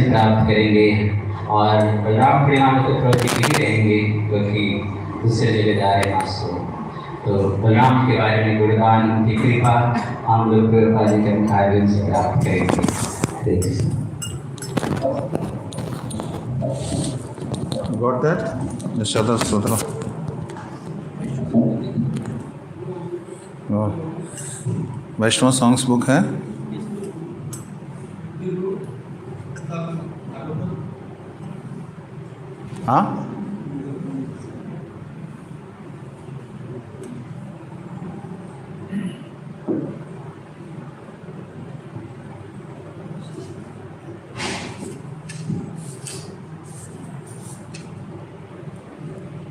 प्राप्त करेंगे और बलराम परिणाम तो प्रवृत्ति ही रहेंगे क्योंकि दूसरे जगह जा रहे मास्टर। तो बलराम के बारे में गुणगान की कृपा हम लोग के मुखारबिन से प्राप्त करेंगे। Got that? Yashoda Sutra. Vaishnava songs book है। हाँ,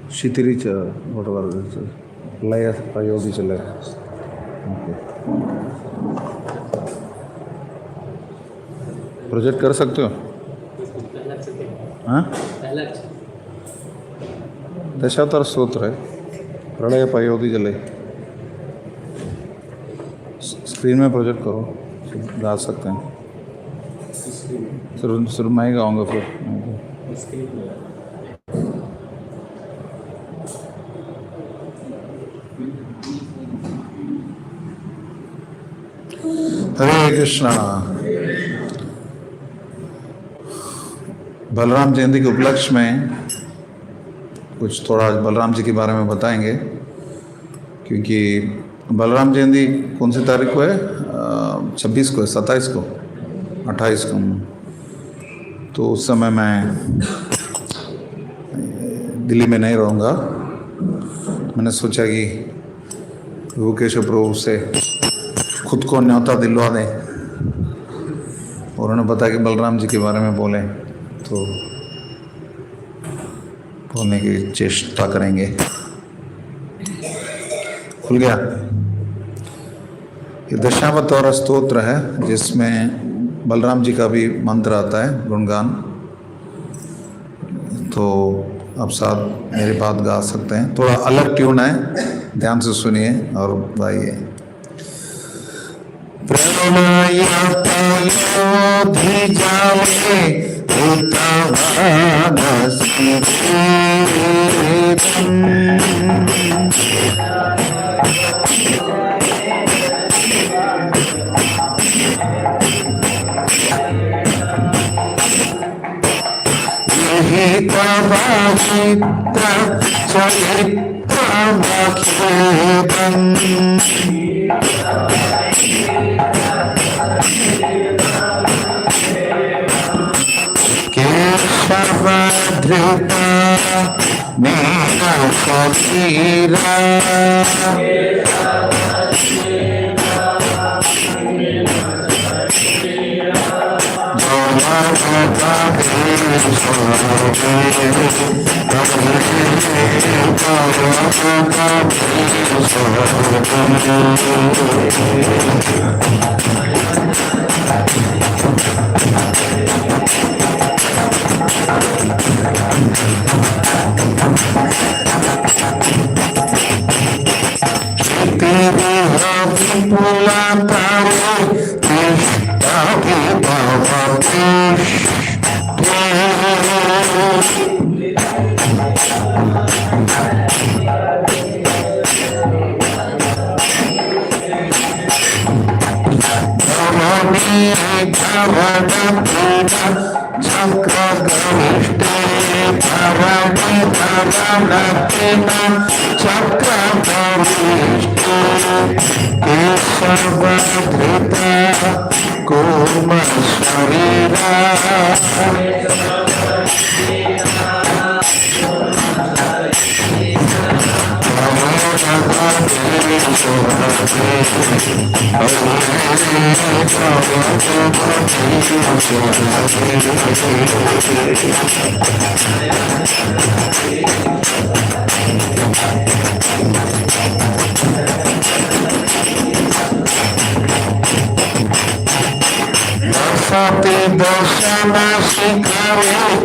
क्षितिरी लय प्रयोगी चले। प्रोजेक्ट कर सकते हो? हाँ, दशावतार स्तोत्र है, प्रलय पयोधि जले। स्क्रीन में प्रोजेक्ट करो, गा सकते हैं। सिर्फ मैं ही गाऊंगा फिर। हरे कृष्णा। बलराम जयंती के उपलक्ष्य में कुछ थोड़ा बलराम जी के बारे में बताएंगे, क्योंकि बलराम जयंती कौन सी तारीख को है? 26 को है, 27 को, 28 को। तो उस समय मैं दिल्ली में नहीं रहूँगा। मैंने सोचा कि प्रभु केशव प्रभु से खुद को न्योता दिलवा दें, और उन्होंने बताया कि बलराम जी के बारे में बोलें, तो बोलने की चेष्टा करेंगे। खुल गया? ये दशावतार स्तोत्र है, जिसमें बलराम जी का भी मंत्र आता है, गुणगान। तो आप साथ मेरी बात गा सकते हैं। थोड़ा अलग ट्यून है, ध्यान से सुनिए और गाइए। प्रणय पयोधि जाले केशवधृता मेरा शरीरा कूर्म शरीरा सती दर्शन शिखरे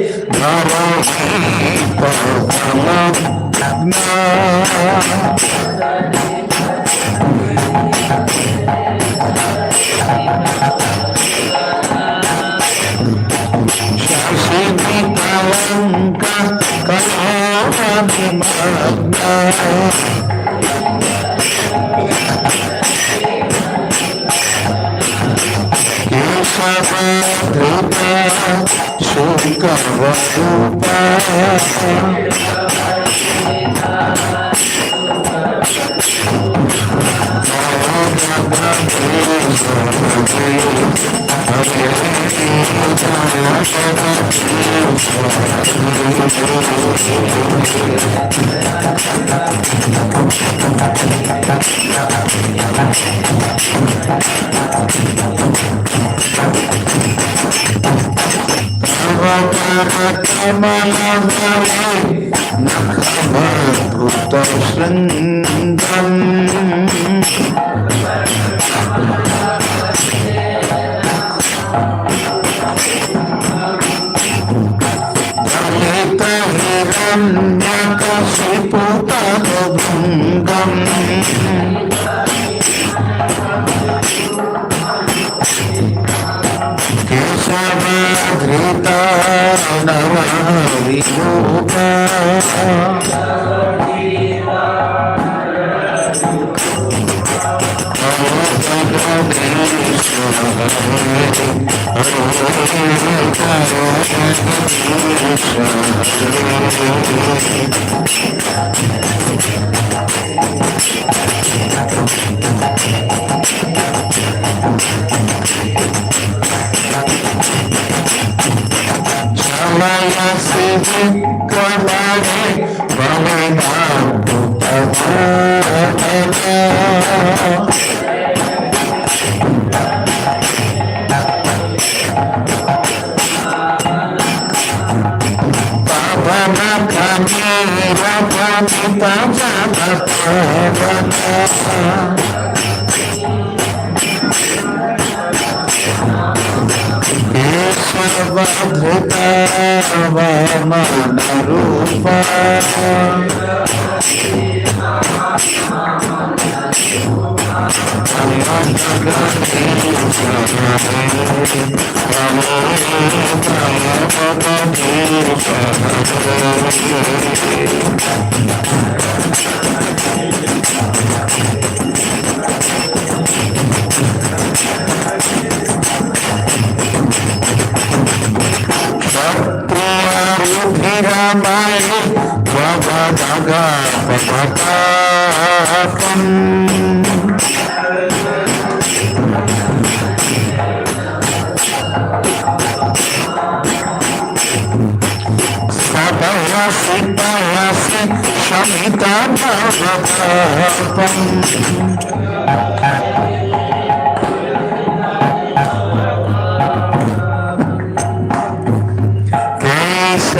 सिपायासि शमिता भवतापम्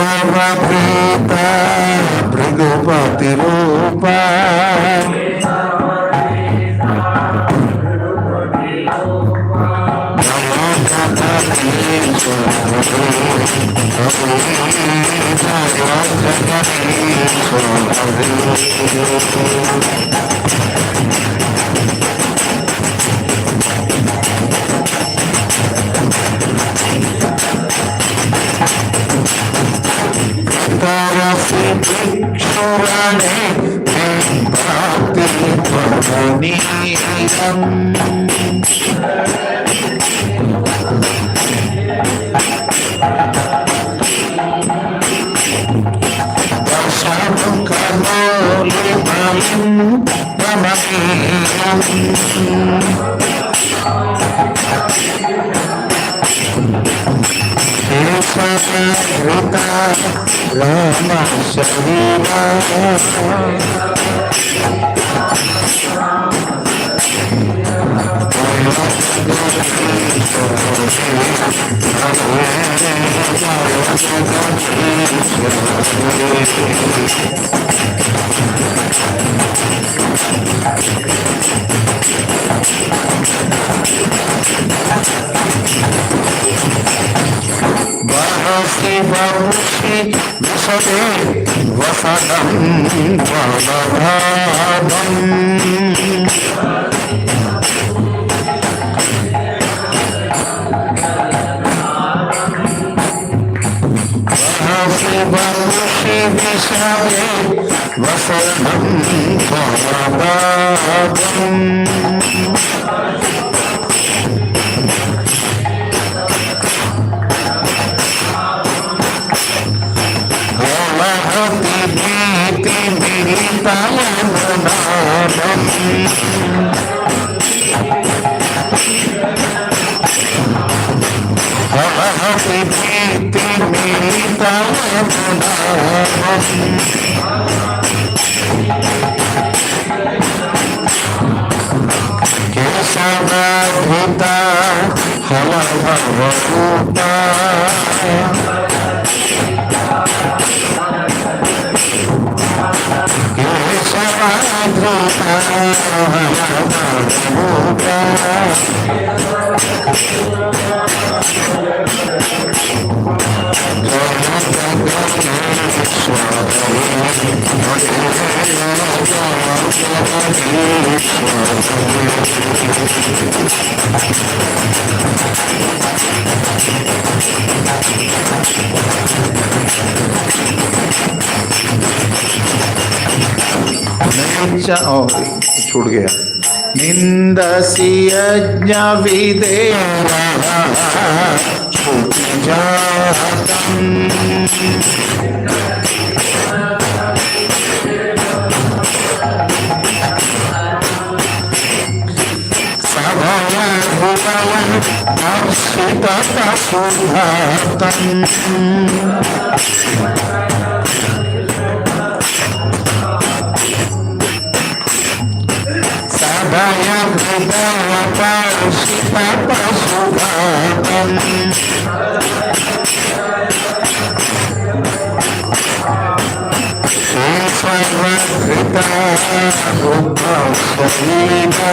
केशवभूता भृगुपतिरूपा तरसी भिक्षुराणे भक्ति त्वमनीयम् राम शरीरा बहसी बहुषी वसते वसदं वलभावम् बहसी बहुषी विषये वसदं वलभावम् भीति मिलितायननादम् भवति भीति मिलितायननादम् केशवाधृता हलभवभूता छूट गया निंदसी यज्ञ विदेवा छूट जातम् सभया भुवया अर्षितता सुधातम् Daya Bhudaya Parishita Pasubhatam Shesavadrita Rupa Sarina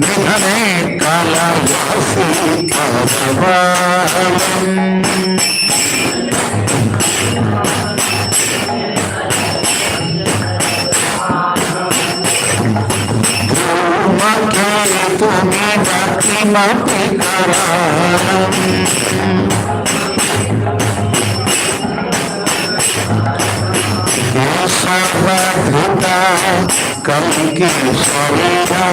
निधने कालवासी तुम्हें बाकी माते कराम सर्वभूता कल्कि शरीरा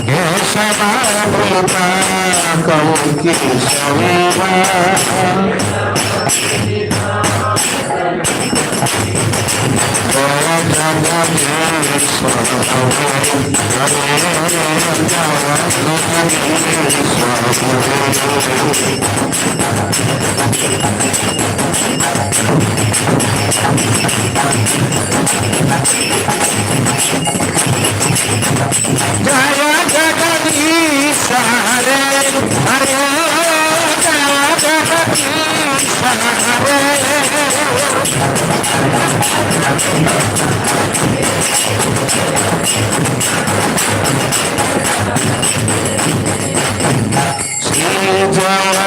हे सर्वभूता कल्कि शरीरा जय जगदीश हरे हरे जय जगदीश हरे श्री जय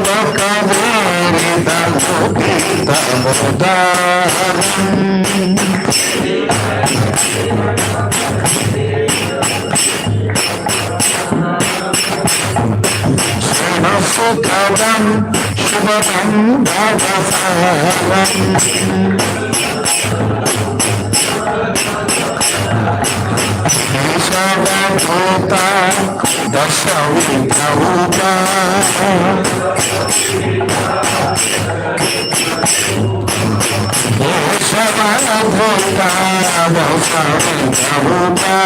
देव कबीर सुखदं शुभदं भवसारम् सर्वभूता दशविधभूता सर्वभूता दशविधभूता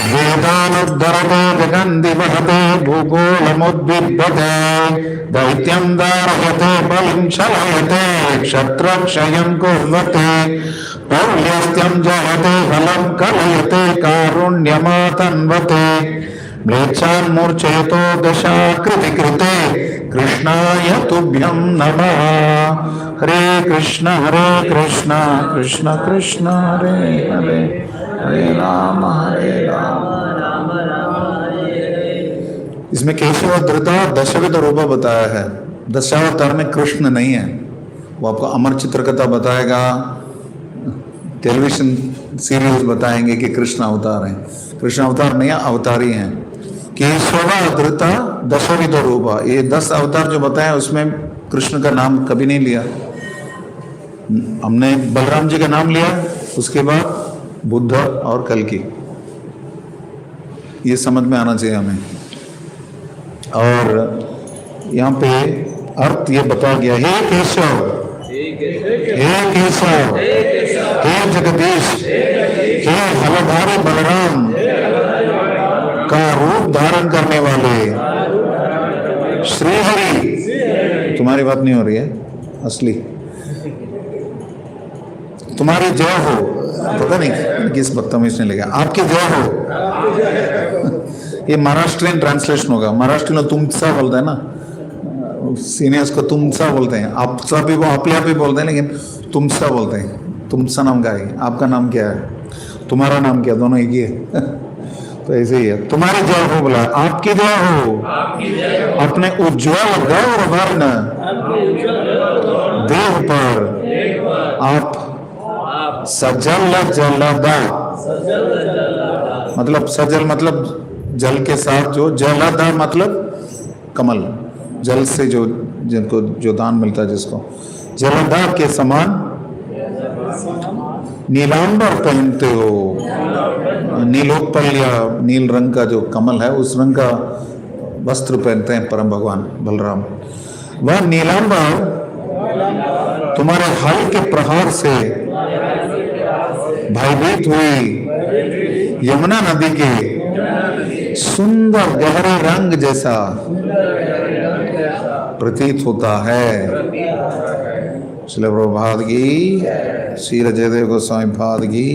वेदानुद्धरते जगन्ति महते भूगोलमुद्विद्यते दैत्यं दारयते बलिं शलयते क्षत्रक्षयं कुर्वते पौल्यस्त्यं जयते बलं कलयते कारुण्यमातन्वते म्लेच्छान् मूर्छयतो दशाकृतिकृते कृष्णाय तुभ्यं नमः हरे कृष्ण कृष्ण कृष्ण हरे हरे हरे राम इसमें केशव धृता दशविध रूप बताया है। दशावतार में कृष्ण नहीं है, वो आपको अमर चित्रकथा बताएगा, टेलीविजन सीरियल्स बताएंगे कि कृष्ण अवतार हैं। कृष्ण अवतार नहीं, अवतारी हैं। केशव धृता दशविध रूप, ये 10 अवतार जो बताए उसमें कृष्ण का नाम कभी नहीं लिया। हमने बलराम जी का नाम लिया, उसके बाद बुद्ध और कल्कि, ये समझ में आना चाहिए हमें। और यहाँ पे अर्थ ये बता गया, हे केशव, हे केशव, हे जगदीश, हे हलधारी बलराम का रूप धारण करने वाले श्रीहरि। तुम्हारी बात नहीं हो रही है असली, तुम्हारी जय हो। पता नहीं किस बदतमीज ने लिखा, आपकी जय हो। ये महाराष्ट्रियन ट्रांसलेशन होगा। महाराष्ट्र में तुमसा बोलता है ना, सीनियर्स को तुमसा बोलते हैं, आप सब भी वो अपने आप ही बोलते हैं, लेकिन तुमसा बोलते हैं। तुमसा नाम का है, आपका नाम क्या है, तुम्हारा नाम क्या, दोनों एक ही है। तो ऐसे ही है, तुम्हारी जय हो बोला, आपकी जय हो। अपने उज्ज्वल गौर वर्ण देह पर आप सजल जलदा, मतलब सजल मतलब जल के साथ, जो जलदा मतलब कमल, जल से जो जिनको जो दान मिलता है जिसको, जलदा के समान नीलांबर पहनते हो। नीलोत्पल या नील रंग का जो कमल है उस रंग का वस्त्र पहनते हैं परम भगवान बलराम। वह नीलांबर तुम्हारे हल के प्रहार से भयभीत हुई यमुना नदी के सुंदर गहरे रंग जैसा प्रतीत होता है। श्रील प्रभुपाद की, श्री जयदेव गोस्वामी पाद की।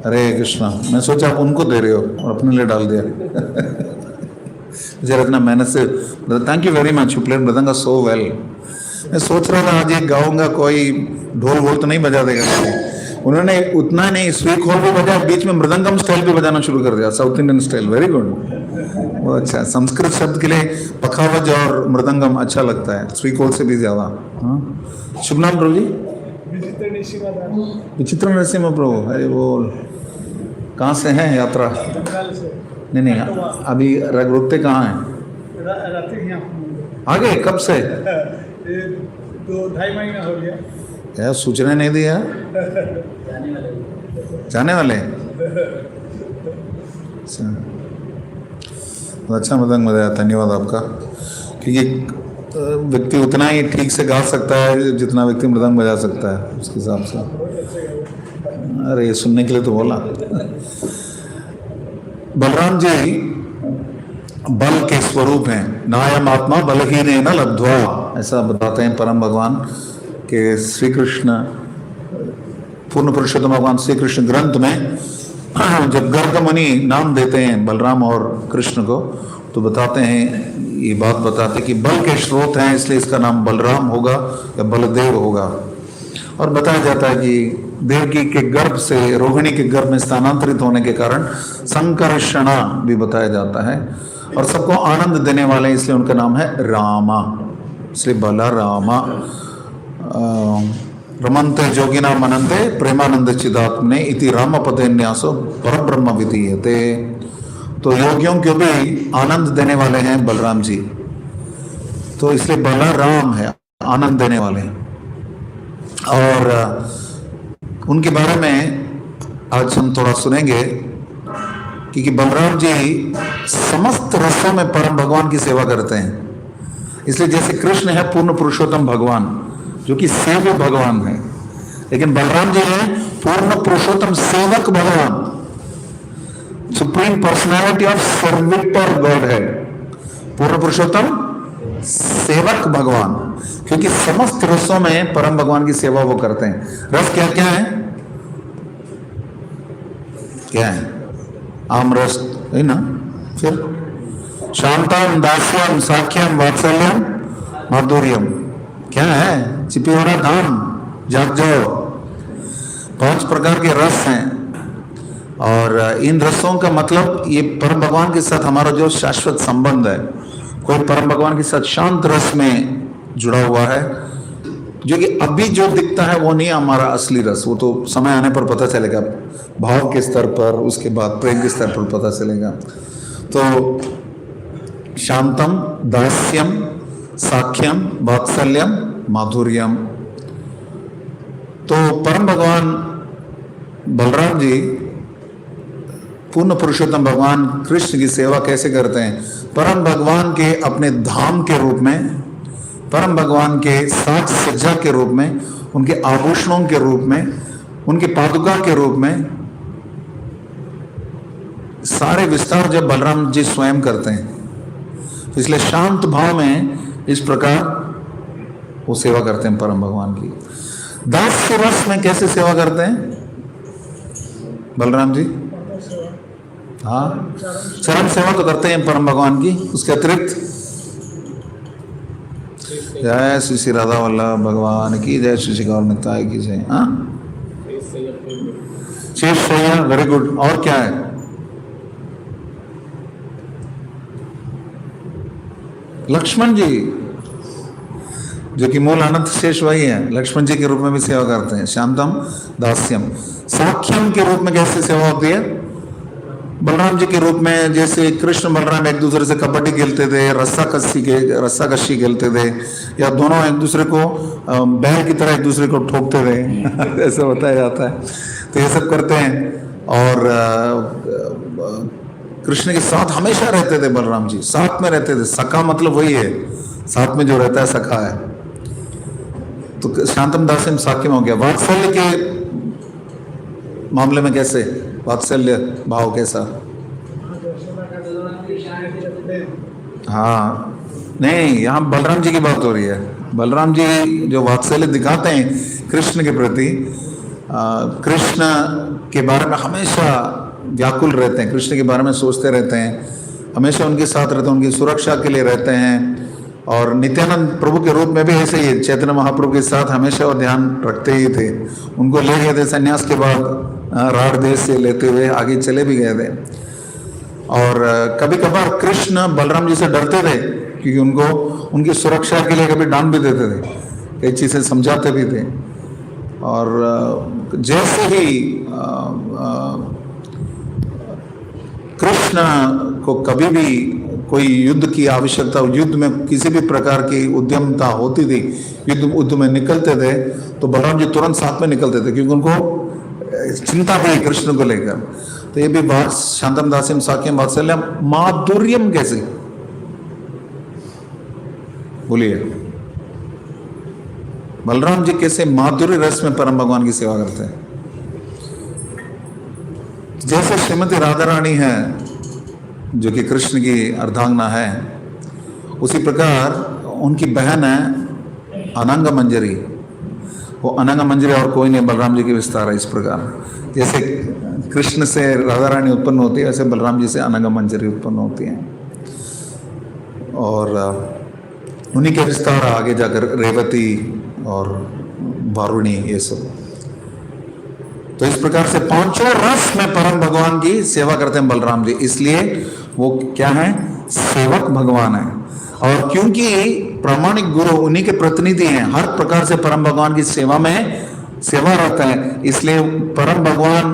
हरे कृष्णा। मैं सोचा आप उनको दे रहे हो और अपने लिए डाल दिया। जरा इतना मेहनत से, thank you very much, you played mridanga so well. मैं सोच रहा था आज ये गाऊंगा, कोई ढोल वोल तो नहीं बजा देगा, उन्होंने उतना नहीं स्वीक होल भी बजाया, बीच में मृदंगम स्टाइल भी बजाना शुरू कर दिया, south Indian style. Very good, वो अच्छा। संस्कृत शब्द के लिए पखावज और मृदंगम अच्छा लगता है, स्वीक होल से भी ज्यादा। हाँ, शुभ नाम प्रभु जी? विचित्र नरसिम्हा प्रभु, अरे बोल। कहाँ से हैं यात्रा? नहीं नहीं, अभी रुकते कहाँ हैं? आगे कब से? 2-2.5 महीना हो गया। यार सूचना नहीं दिया। जाने वाले? अच्छा मदंग बजाया, धन्यवाद आपका। क्योंकि व्यक्ति उतना ही ठीक से गा सकता है जितना व्यक्ति मृदंग बजा सकता है, उसके हिसाब से। अरे ये सुनने के लिए तो बोला। बलराम जी बल के स्वरूप हैं। नायम आत्मा बलहीन न लब्ध्वा, ऐसा बताते हैं परम भगवान के श्री कृष्ण, पूर्ण पुरुषोत्तम भगवान श्री कृष्ण ग्रंथ में जब गर्गमणि नाम देते हैं बलराम और कृष्ण को, तो बताते हैं, ये बात बताते हैं कि बल के स्रोत हैं, इसलिए इसका नाम बलराम होगा या बलदेव होगा। और बताया जाता है कि देवकी के गर्भ से रोहिणी के गर्भ में स्थानांतरित होने के कारण संकर्षणा भी बताया जाता है, और सबको आनंद देने वाले, इसलिए उनका नाम है रामा, इसलिए बलरामा। रमन्ते जोगिना मनन्ते प्रेमानंद चिदात्मने इति रामपदे न्यासो परब्रह्म विधीयते। तो योगियों को भी आनंद देने वाले हैं बलराम जी, तो इसलिए बलराम है, आनंद देने वाले। और उनके बारे में आज हम थोड़ा सुनेंगे, क्योंकि बलराम जी समस्त रसों में परम भगवान की सेवा करते हैं। इसलिए जैसे कृष्ण है पूर्ण पुरुषोत्तम भगवान जो कि सेव्य भगवान है, लेकिन बलराम जी है पूर्ण पुरुषोत्तम सेवक भगवान, supreme personality of servitor God है, पूर्ण पुरुषोत्तम सेवक भगवान, क्योंकि समस्त रसों में परम भगवान की सेवा वो करते हैं। रस क्या क्या है? क्या है? आम रस है ना, फिर शांतम दास्यम साख्यम वात्सल्यम माधुर्यम, क्या है? चिपियोड़ा धाम, जाग जाओ। 5 प्रकार के रस हैं, और इन रसों का मतलब ये परम भगवान के साथ हमारा जो शाश्वत संबंध है। कोई परम भगवान के साथ शांत रस में जुड़ा हुआ है, जो कि अभी जो दिखता है वो नहीं हमारा असली रस, वो तो समय आने पर पता चलेगा, भाव के स्तर पर, उसके बाद प्रेम के स्तर पर पता चलेगा। तो शांतम दास्यम साख्यम वात्सल्यम माधुर्यम। तो परम भगवान बलराम जी पूर्ण पुरुषोत्तम भगवान कृष्ण की सेवा कैसे करते हैं? परम भगवान के अपने धाम के रूप में, परम भगवान के साज सज्जा के रूप में, उनके आभूषणों के रूप में, उनके पादुका के रूप में, सारे विस्तार जब बलराम जी स्वयं करते हैं, इसलिए शांत भाव में इस प्रकार वो सेवा करते हैं परम भगवान की। दास के रस में कैसे सेवा करते हैं बलराम जी? हाँ, चरण सेवा तो करते हैं परम भगवान की, उसके अतिरिक्त जय श्री श्री राधा वल्लभ भगवान की जय, श्री श्री गौर निताई की जय। हाँ, शेष सैया, वेरी गुड। और क्या है? लक्ष्मण जी, जो कि मूल अनंत शेष वही है, लक्ष्मण जी के रूप में भी सेवा करते हैं। शांतम दास्यम साख्यम के रूप में कैसे सेवा होती है? बलराम जी के रूप में, जैसे कृष्ण बलराम एक दूसरे से कबड्डी खेलते थे, रस्साकशी खेलते थे, या दोनों एक दूसरे को बैल की तरह एक दूसरे को ठोकते थे ऐसा बताया जाता है। तो ये सब करते हैं, और कृष्ण के साथ हमेशा रहते थे बलराम जी, साथ में रहते थे। सखा मतलब वही है, साथ में जो रहता है सखा है। तो शांतम दास्यम साख्यम हो गया। वात्सल्य के मामले में कैसे? वात्सल्य भाव कैसा? हाँ, नहीं, यहाँ बलराम जी की बात हो रही है। बलराम जी जो वात्सल्य दिखाते हैं कृष्ण के प्रति, कृष्ण के बारे में हमेशा व्याकुल रहते हैं, कृष्ण के बारे में सोचते रहते हैं, हमेशा उनके साथ रहते हैं, उनकी सुरक्षा के लिए रहते हैं, और नित्यानंद प्रभु के रूप में भी ऐसे ही चैतन्य महाप्रभु के साथ हमेशा वो ध्यान रखते ही थे। उनको ले गए थे संन्यास के बाद, राढ़ देश से लेते हुए आगे चले भी गए थे। और कभी कभार कृष्ण बलराम जी से डरते थे, क्योंकि उनको उनकी सुरक्षा के लिए कभी डांट भी देते थे, कई चीज़ें समझाते भी थे। और जैसे ही कृष्ण को कभी भी कोई युद्ध की आवश्यकता, युद्ध में किसी भी प्रकार की उद्यमता होती थी, युद्ध में निकलते थे, तो बलराम जी तुरंत साथ में निकलते थे, क्योंकि उनको चिंता थी कृष्ण को लेकर। तो ये भी बात शांतम दास्यम साक्यम वात्सल्यम माधुर्यम कैसे, बोलिए बलराम जी कैसे माधुर्य रस में परम भगवान की सेवा करते हैं। जैसे श्रीमती राधा रानी है जो कि कृष्ण की अर्धांगना है, उसी प्रकार उनकी बहन है अनंग मंजरी। वो अनंग मंजरी और कोई नहीं, बलराम जी की विस्तार है। इस प्रकार जैसे कृष्ण से राधा रानी उत्पन्न होती है, वैसे बलराम जी से अनंग मंजरी उत्पन्न होती हैं। और उन्हीं के विस्तार आगे जाकर रेवती और वारुणी, ये सब। तो इस प्रकार से पांचों रस में परम भगवान की सेवा करते हैं बलराम जी, इसलिए वो क्या है, सेवक भगवान है। और क्योंकि प्रामाणिक गुरु उन्हीं के प्रतिनिधि हैं, हर प्रकार से परम भगवान की सेवा में सेवा रहता है, इसलिए परम भगवान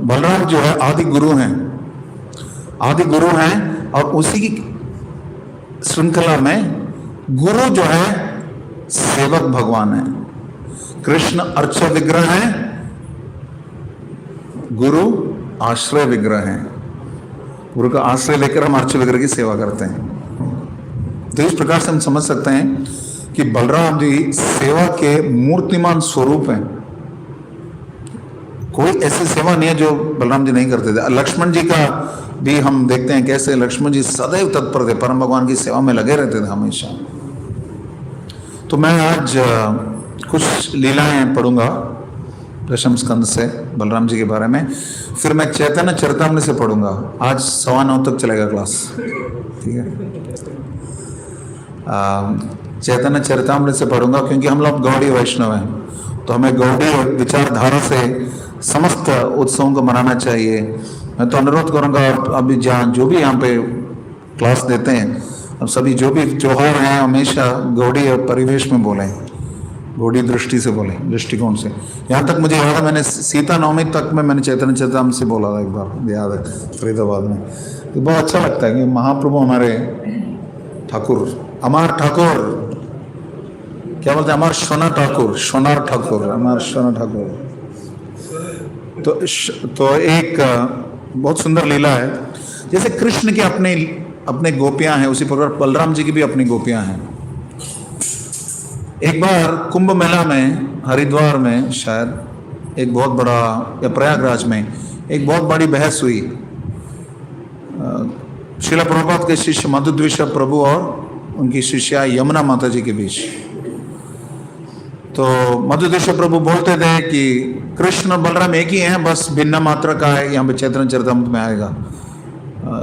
बलराम जो है आदि गुरु हैं, आदि गुरु हैं। और उसी की श्रृंखला में गुरु जो है सेवक भगवान है। कृष्ण अर्च विग्रह है, गुरु आश्रय विग्रह है। गुरु का आश्रय लेकर हम अर्च विग्रह की सेवा करते हैं। तो इस प्रकार से हम समझ सकते हैं कि बलराम जी सेवा के मूर्तिमान स्वरूप हैं। कोई ऐसी सेवा नहीं है जो बलराम जी नहीं करते थे। लक्ष्मण जी का भी हम देखते हैं कैसे लक्ष्मण जी सदैव तत्पर थे, परम भगवान की सेवा में लगे रहते थे हमेशा। तो मैं आज कुछ लीलाएं पढ़ूंगा दशम स्कंद से बलराम जी के बारे में, फिर मैं चैतन्य चरितामृत से पढ़ूंगा। आज 9:15 तक चलेगा क्लास, ठीक है। चैतन्य चरितामृत से पढ़ूंगा, क्योंकि हम लोग गौड़ी वैष्णव हैं, तो हमें गौड़ी विचारधारा से समस्त उत्सवों को मनाना चाहिए। मैं तो अनुरोध करूंगा अभी जहाँ जो भी यहाँ पे क्लास देते हैं, अब सभी जो भी त्योहार हैं हमेशा गौड़ी परिवेश में बोलें, गौड़ी दृष्टि से बोलें, दृष्टिकोण से। यहाँ तक मुझे याद है, मैंने सीता नवमी तक में मैंने चैतन्य चरितामृत से बोला था एक बार, याद है, फरीदाबाद में। तो बहुत अच्छा लगता है कि महाप्रभु हमारे ठाकुर, अमर ठाकुर, क्या बोलते हैं, अमर सोना ठाकुर, सोनार ठाकुर, अमर सोना ठाकुर। तो एक बहुत सुंदर लीला है। जैसे कृष्ण के अपने गोपियां हैं, उसी प्रकार बलराम जी की भी अपनी गोपियां हैं। एक बार कुंभ मेला में, हरिद्वार में शायद, एक बहुत बड़ा, या प्रयागराज में एक बहुत बड़ी बहस हुई श्रील प्रभुपाद के शिष्य मधुद्विष प्रभु और उनकी शिष्या यमुना माता जी के बीच। तो मधुद्विष प्रभु बोलते थे कि कृष्ण बलराम एक ही हैं, बस भिन्न मात्रा का है। यहाँ पे चैतन्य चरितामृत में आएगा,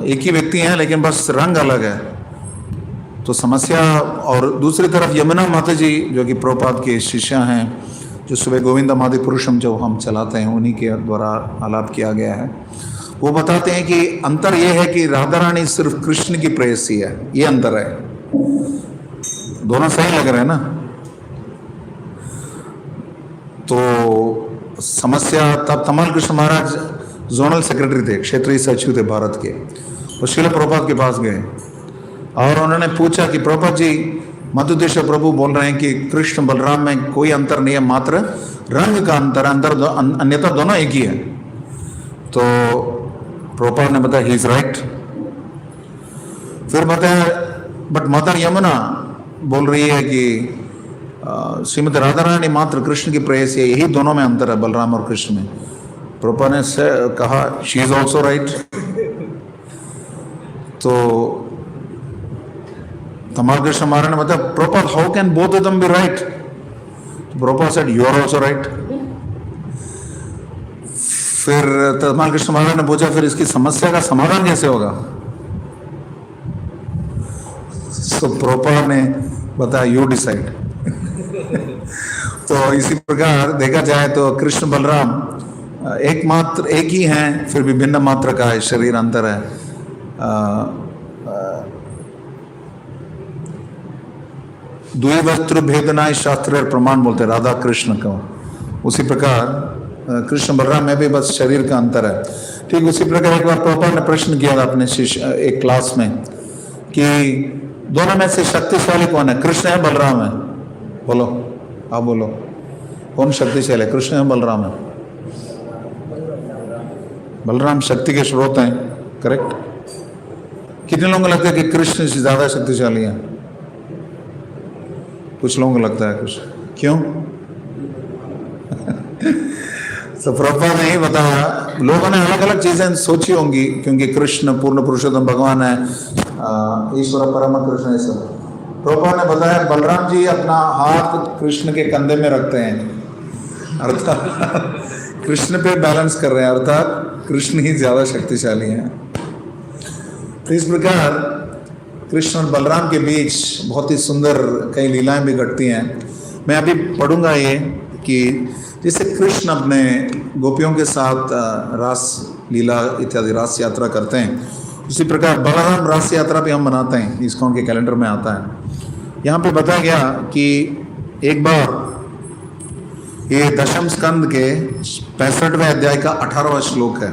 एक ही व्यक्ति हैं लेकिन बस रंग अलग है। तो समस्या। और दूसरी तरफ यमुना माता जी जो कि प्रभुपाद के शिष्या हैं, जो सुबह गोविंदा मादि पुरुषम जो हम चलाते हैं, उन्हीं के द्वारा आलाप किया गया है। वो बताते हैं कि अंतर ये है कि राधा रानी सिर्फ कृष्ण की प्रेयसी है, ये अंतर है। दोनों सही लग रहे हैं ना। तो समस्या तब तमाल कृष्ण महाराज जोनल सेक्रेटरी थे, क्षेत्रीय सचिव थे भारत के। वो श्रील प्रभुपाद के पास गए और उन्होंने पूछा कि प्रभुपाद जी, मधुद्विष प्रभु बोल रहे हैं कि कृष्ण बलराम में कोई अंतर नहीं है, मात्र रंग का अंतर, अन्यथा दोनों एक ही है। तो प्रभुपाद ने बताया, ही इज राइट। फिर बताया, बट मदर यमुना बोल रही है कि श्रीमती राधा रानी मात्र कृष्ण की प्रेयसी है, यही दोनों में अंतर है, बलराम और कृष्ण में। प्रभुपाद ने कहा, शी इज ऑल्सो राइट। तो तमाल कृष्ण महाराज ने बताया, Prabhupada how can both of them be right? Prabhupada said, you are also right. फिर तमाल कृष्ण महाराज ने पूछा, फिर इसकी समस्या का समाधान कैसे होगा? सो प्रभुपाद ने बताया यू डिसाइड। तो इसी प्रकार देखा जाए तो कृष्ण बलराम एक ही हैं, फिर भी भिन्न मात्रा का है, शरीर अंतर है। द्विवस्त्र भेदनाय शास्त्र प्रमाण बोलते हैं राधा कृष्ण को। उसी प्रकार कृष्ण बलराम में भी बस शरीर का अंतर है। ठीक उसी प्रकार एक बार प्रभुपाद ने प्रश्न किया था अपने शिष्य एक क्लास में कि दोनों में से शक्तिशाली कौन है, कृष्ण है बलराम है? बोलो, आप बोलो, कौन शक्तिशाली है, कृष्ण है बलराम है? बलराम शक्ति के स्रोत हैं, करेक्ट। कितने लोगों को लगता है कि कृष्ण से ज्यादा शक्तिशाली है? कुछ लोगों को लगता है कृष्ण, क्यों? तो प्रभुपाद ने ही बताया, लोगों ने अलग अलग चीजें सोची होंगी, क्योंकि कृष्ण पूर्ण पुरुषोत्तम भगवान है, ईश्वर परम कृष्ण है सब। प्रभुपाद ने बताया बलराम जी अपना हाथ कृष्ण के कंधे में रखते हैं, अर्थात कृष्ण पे बैलेंस कर रहे हैं, अर्थात कृष्ण ही ज्यादा शक्तिशाली हैं। तो इस प्रकार कृष्ण और बलराम के बीच बहुत ही सुंदर कई लीलाएं भी घटती हैं। मैं अभी पढ़ूंगा ये कि जैसे कृष्ण अपने गोपियों के साथ रास लीला इत्यादि रास यात्रा करते हैं, उसी प्रकार बलराम रास यात्रा भी हम मनाते हैं, इसका उनके कैलेंडर में आता है। यहाँ पे बताया गया कि एक बार ये दशम स्कंद के 65वें अध्याय का 18वां श्लोक है।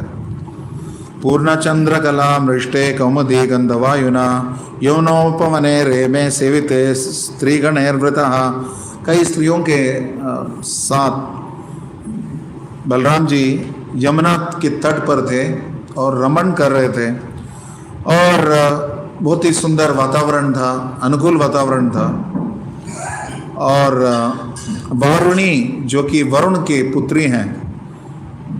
पूर्णचंद्र कला मृष्टे कौमुदी गंधवायुना यौनोपमने रेमे सेविते स्त्रीगणैर्वृतः। कई स्त्रियों के साथ बलराम जी यमुना के तट पर थे और रमण कर रहे थे, और बहुत ही सुंदर वातावरण था, अनुकूल वातावरण था। और वारुणी जो कि वरुण के पुत्री हैं,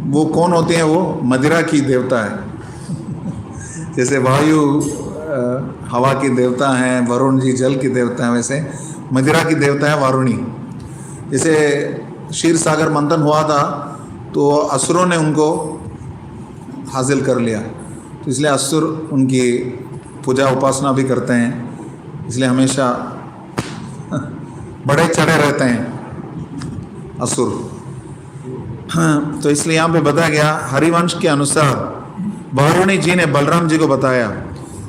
वो कौन होते हैं? वो मदिरा की देवता है। जैसे वायु हवा की देवता हैं, वरुण जी जल की देवता हैं, वैसे मदिरा की देवता है वारुणी। जैसे क्षीर सागर मंथन हुआ था तो असुरों ने उनको हासिल कर लिया, तो इसलिए असुर उनकी पूजा उपासना भी करते हैं, इसलिए हमेशा बड़े चढ़े रहते हैं असुर। हाँ, तो इसलिए यहाँ पे बताया गया हरिवंश के अनुसार वारुणी जी ने बलराम जी को बताया,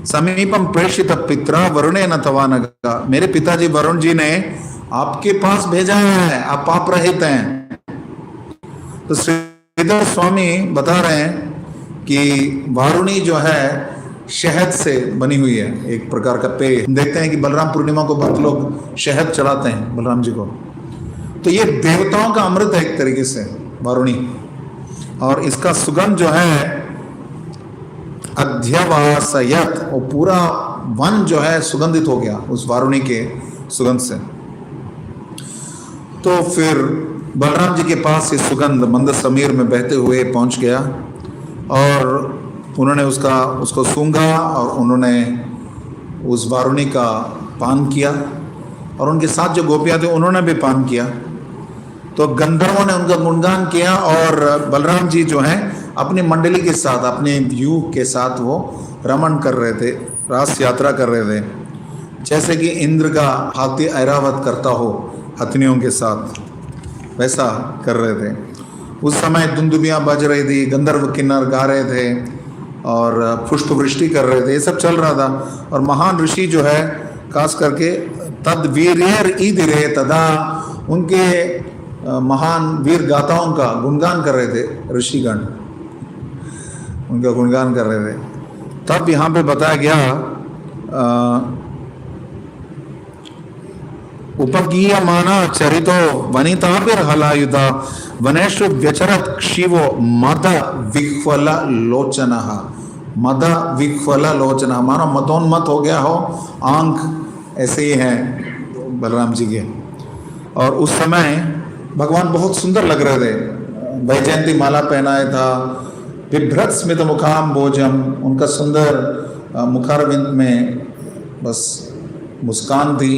समीपम प्रेषित पित्रा वरुणे न तवा नगा। मेरे पिताजी वरुण जी ने आपके पास भेजा है, आप पाप रहित हैं। तो श्रीधर स्वामी बता रहे हैं कि वारुणी जो है शहद से बनी हुई है, एक प्रकार का पेय। देखते हैं कि बलराम पूर्णिमा को बहुत लोग शहद चढ़ाते हैं बलराम जी को, तो ये देवताओं का अमृत है एक तरीके से वारुणी। और इसका सुगंध जो है अध्यवासयत, और पूरा वन जो है सुगंधित हो गया उस वारुणी के सुगंध से। तो फिर बलराम जी के पास ये सुगंध मंद समीर में बहते हुए पहुंच गया, और उन्होंने उसको सूंघा, और उन्होंने उस वारुणी का पान किया, और उनके साथ जो गोपियां थी उन्होंने भी पान किया। तो गंधर्वों ने उनका गुणगान किया, और बलराम जी जो हैं अपनी मंडली के साथ, अपने व्यूह के साथ वो रमण कर रहे थे, रास यात्रा कर रहे थे, जैसे कि इंद्र का हाथी ऐरावत करता हो हथनियों के साथ, वैसा कर रहे थे। उस समय दुंदुबियाँ बज रही थी, गंधर्व किन्नर गा रहे थे, और पुष्प वृष्टि कर रहे थे, ये सब चल रहा था। और महान ऋषि जो है खास करके तद वीर्यर ईदिरे तदा, उनके महान वीर गाथाओं का गुणगान कर रहे थे ऋषिगण, उनका गुणगान कर रहे थे। तब यहाँ पे बताया गया उपगीयमाना चरितो वनिताभिर हलायुधा वनेषु व्यचरत क्षिवो मद विह्वल लोचनः। मद विह्वल लोचनः, मानो मदोन्मत हो गया हो, आंख ऐसे ही हैं बलराम जी के। और उस समय भगवान बहुत सुंदर लग रहे थे, वैजयंती माला पहनाया था, बिभ्रत स्मित मुखाम भोजम, उनका सुंदर मुखारविंद में बस मुस्कान थी,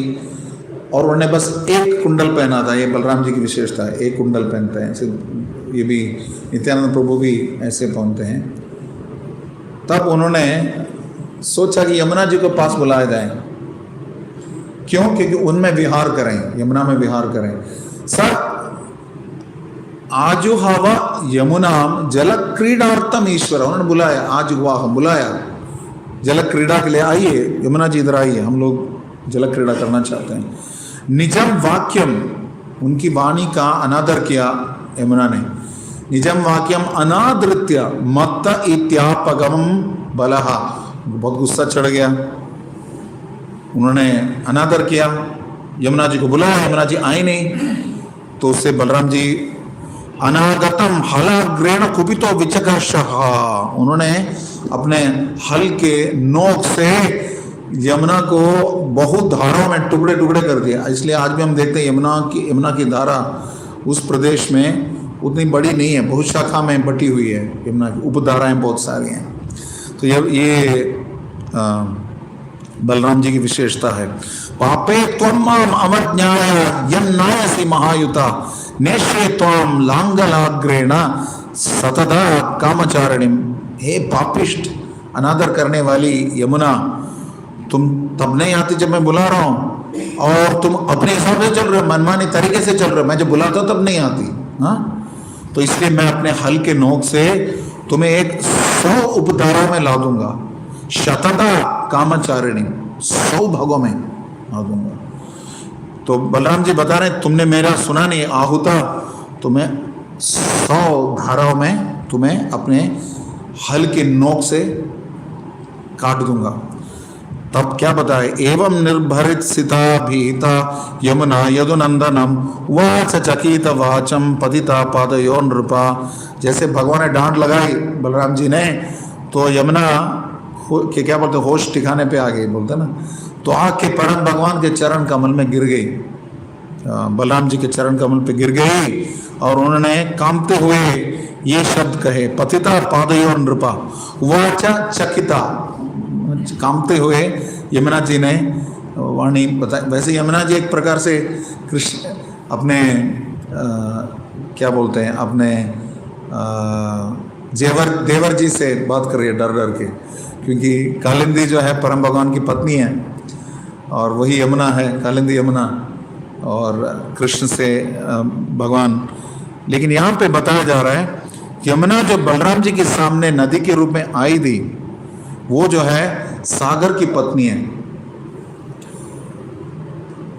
और उन्होंने बस एक कुंडल पहना था। ये बलराम जी की विशेषता है, एक कुंडल पहनते हैं, ये भी नित्यानंद प्रभु भी ऐसे पहनते हैं। तब उन्होंने सोचा कि यमुना जी को पास बुलाया जाए, क्यों? क्योंकि उनमें विहार करें, यमुना में विहार करें। सर आजुहावा यमुना जल क्रीडार्थम ईश्वर, उन्होंने बुलाया, आज हुआ हम बुलाया जल क्रीड़ा के लिए, आइए यमुना जी इधर आइए, हम लोग जल क्रीड़ा करना चाहते हैं। निजम वाक्यम, उनकी वाणी का अनादर किया यमुना ने। निजम वाक्यम अनादृत्य मत्त इत्यापगम बलहा, बहुत गुस्सा चढ़ गया, उन्होंने अनादर किया, यमुना जी को बुलाया, यमुना जी आई नहीं। तो उससे बलराम जी अनागतम हलाग्रेण कुपितो विचकर्षः, उन्होंने अपने हल के नोक से यमुना को बहुत धाराओं में टुकड़े टुकड़े कर दिया। इसलिए आज भी हम देखते हैं यमुना की धारा उस प्रदेश में उतनी बड़ी नहीं है, बहुत शाखा में बटी हुई है, यमुना की उपधाराएं बहुत सारी हैं। तो ये बलराम जी की विशेषता है। पापे त्वम माम अवज्ञाय यन्नायसि महायुता नेश्ये त्वम लांगलाग्रेण सतदा कामचारिणीम, हे पापिष्ट, अनादर करने वाली यमुना, तुम तब नहीं आती जब मैं बुला रहा हूँ, और तुम अपने हिसाब से चल रहे हो, मनमानी तरीके से चल रहे हो, मैं जब बुलाता हूँ तब नहीं आती। हाँ, तो इसलिए मैं अपने हल के नोक से तुम्हें एक 100 उपधारा में ला दूंगा, शतदा कामचारिणी, 100 भागों में ला दूंगा। तो बलराम जी बता रहे तुमने मेरा सुना नहीं, आहुता, तुम्हें 100 धाराओं में तुम्हें अपने हल के नोक से काट दूंगा। तब क्या बताए, एवं निर्भरित सिता भीता यमुना यदुनंदनम वाच चकित वाचम पतिता पादयो नृपा, जैसे भगवान ने डांट लगाई बलराम जी ने, तो यमुना के क्या बोलते, होश ठिकाने पे आ गई, बोलते ना, तो आके परम भगवान के चरण कमल में गिर गई, बलराम जी के चरण कमल पे गिर गई, और उन्होंने कांपते हुए ये शब्द कहे, पतिता पादयो नृपा वाचा चकिता, कांपते हुए यमुना जी ने वाणी बताई। वैसे यमुना जी एक प्रकार से कृष्ण अपने क्या बोलते हैं, अपने देवर जी से बात कर रही है डर डर के, क्योंकि कालिंदी जो है परम भगवान की पत्नी है, और वही यमुना है, कालिंदी यमुना, और कृष्ण से भगवान। लेकिन यहाँ पे बताया जा रहा है यमुना जो बलराम जी के सामने नदी के रूप में आई थी, वो जो है सागर की पत्नी है,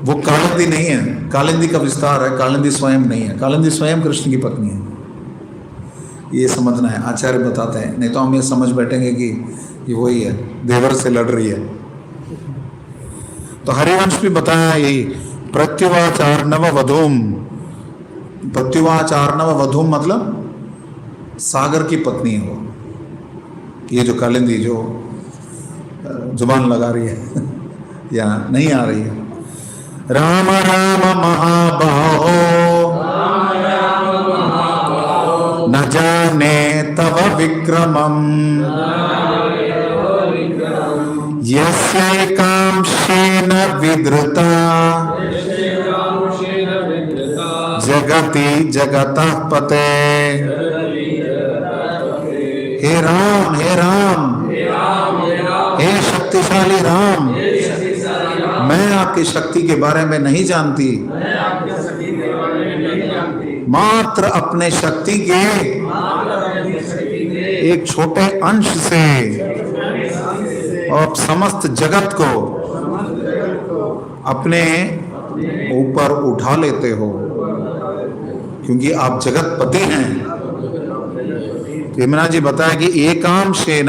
वो कालिंदी नहीं है। कालिंदी का विस्तार है, कालिंदी स्वयं नहीं है, कालिंदी स्वयं कृष्ण की पत्नी है। ये समझना है, आचार्य बताते हैं, नहीं तो हम ये समझ बैठेंगे कि ये वही है, देवर से लड़ रही है। तो हरिवंश भी बताया यही, प्रत्युवाचार्णव वधूम, प्रत्युवाचार्णव वधूम मतलब सागर की पत्नी है वो, ये जो कालिंदी जो जुबान लगा रही है या नहीं आ रही है। राम राम महाबाहो न जाने तव विक्रमम् यस्यैकांशेन विधृता जगति जगतः पते। हे राम, हे राम, हे शक्तिशाली राम, मैं आपकी शक्ति के बारे में नहीं जानती, मात्र अपने शक्ति के एक छोटे अंश से और समस्त जगत को अपने ऊपर उठा लेते हो, क्योंकि आप जगत पति हैं। यमुना जी बताया कि एकांशेन,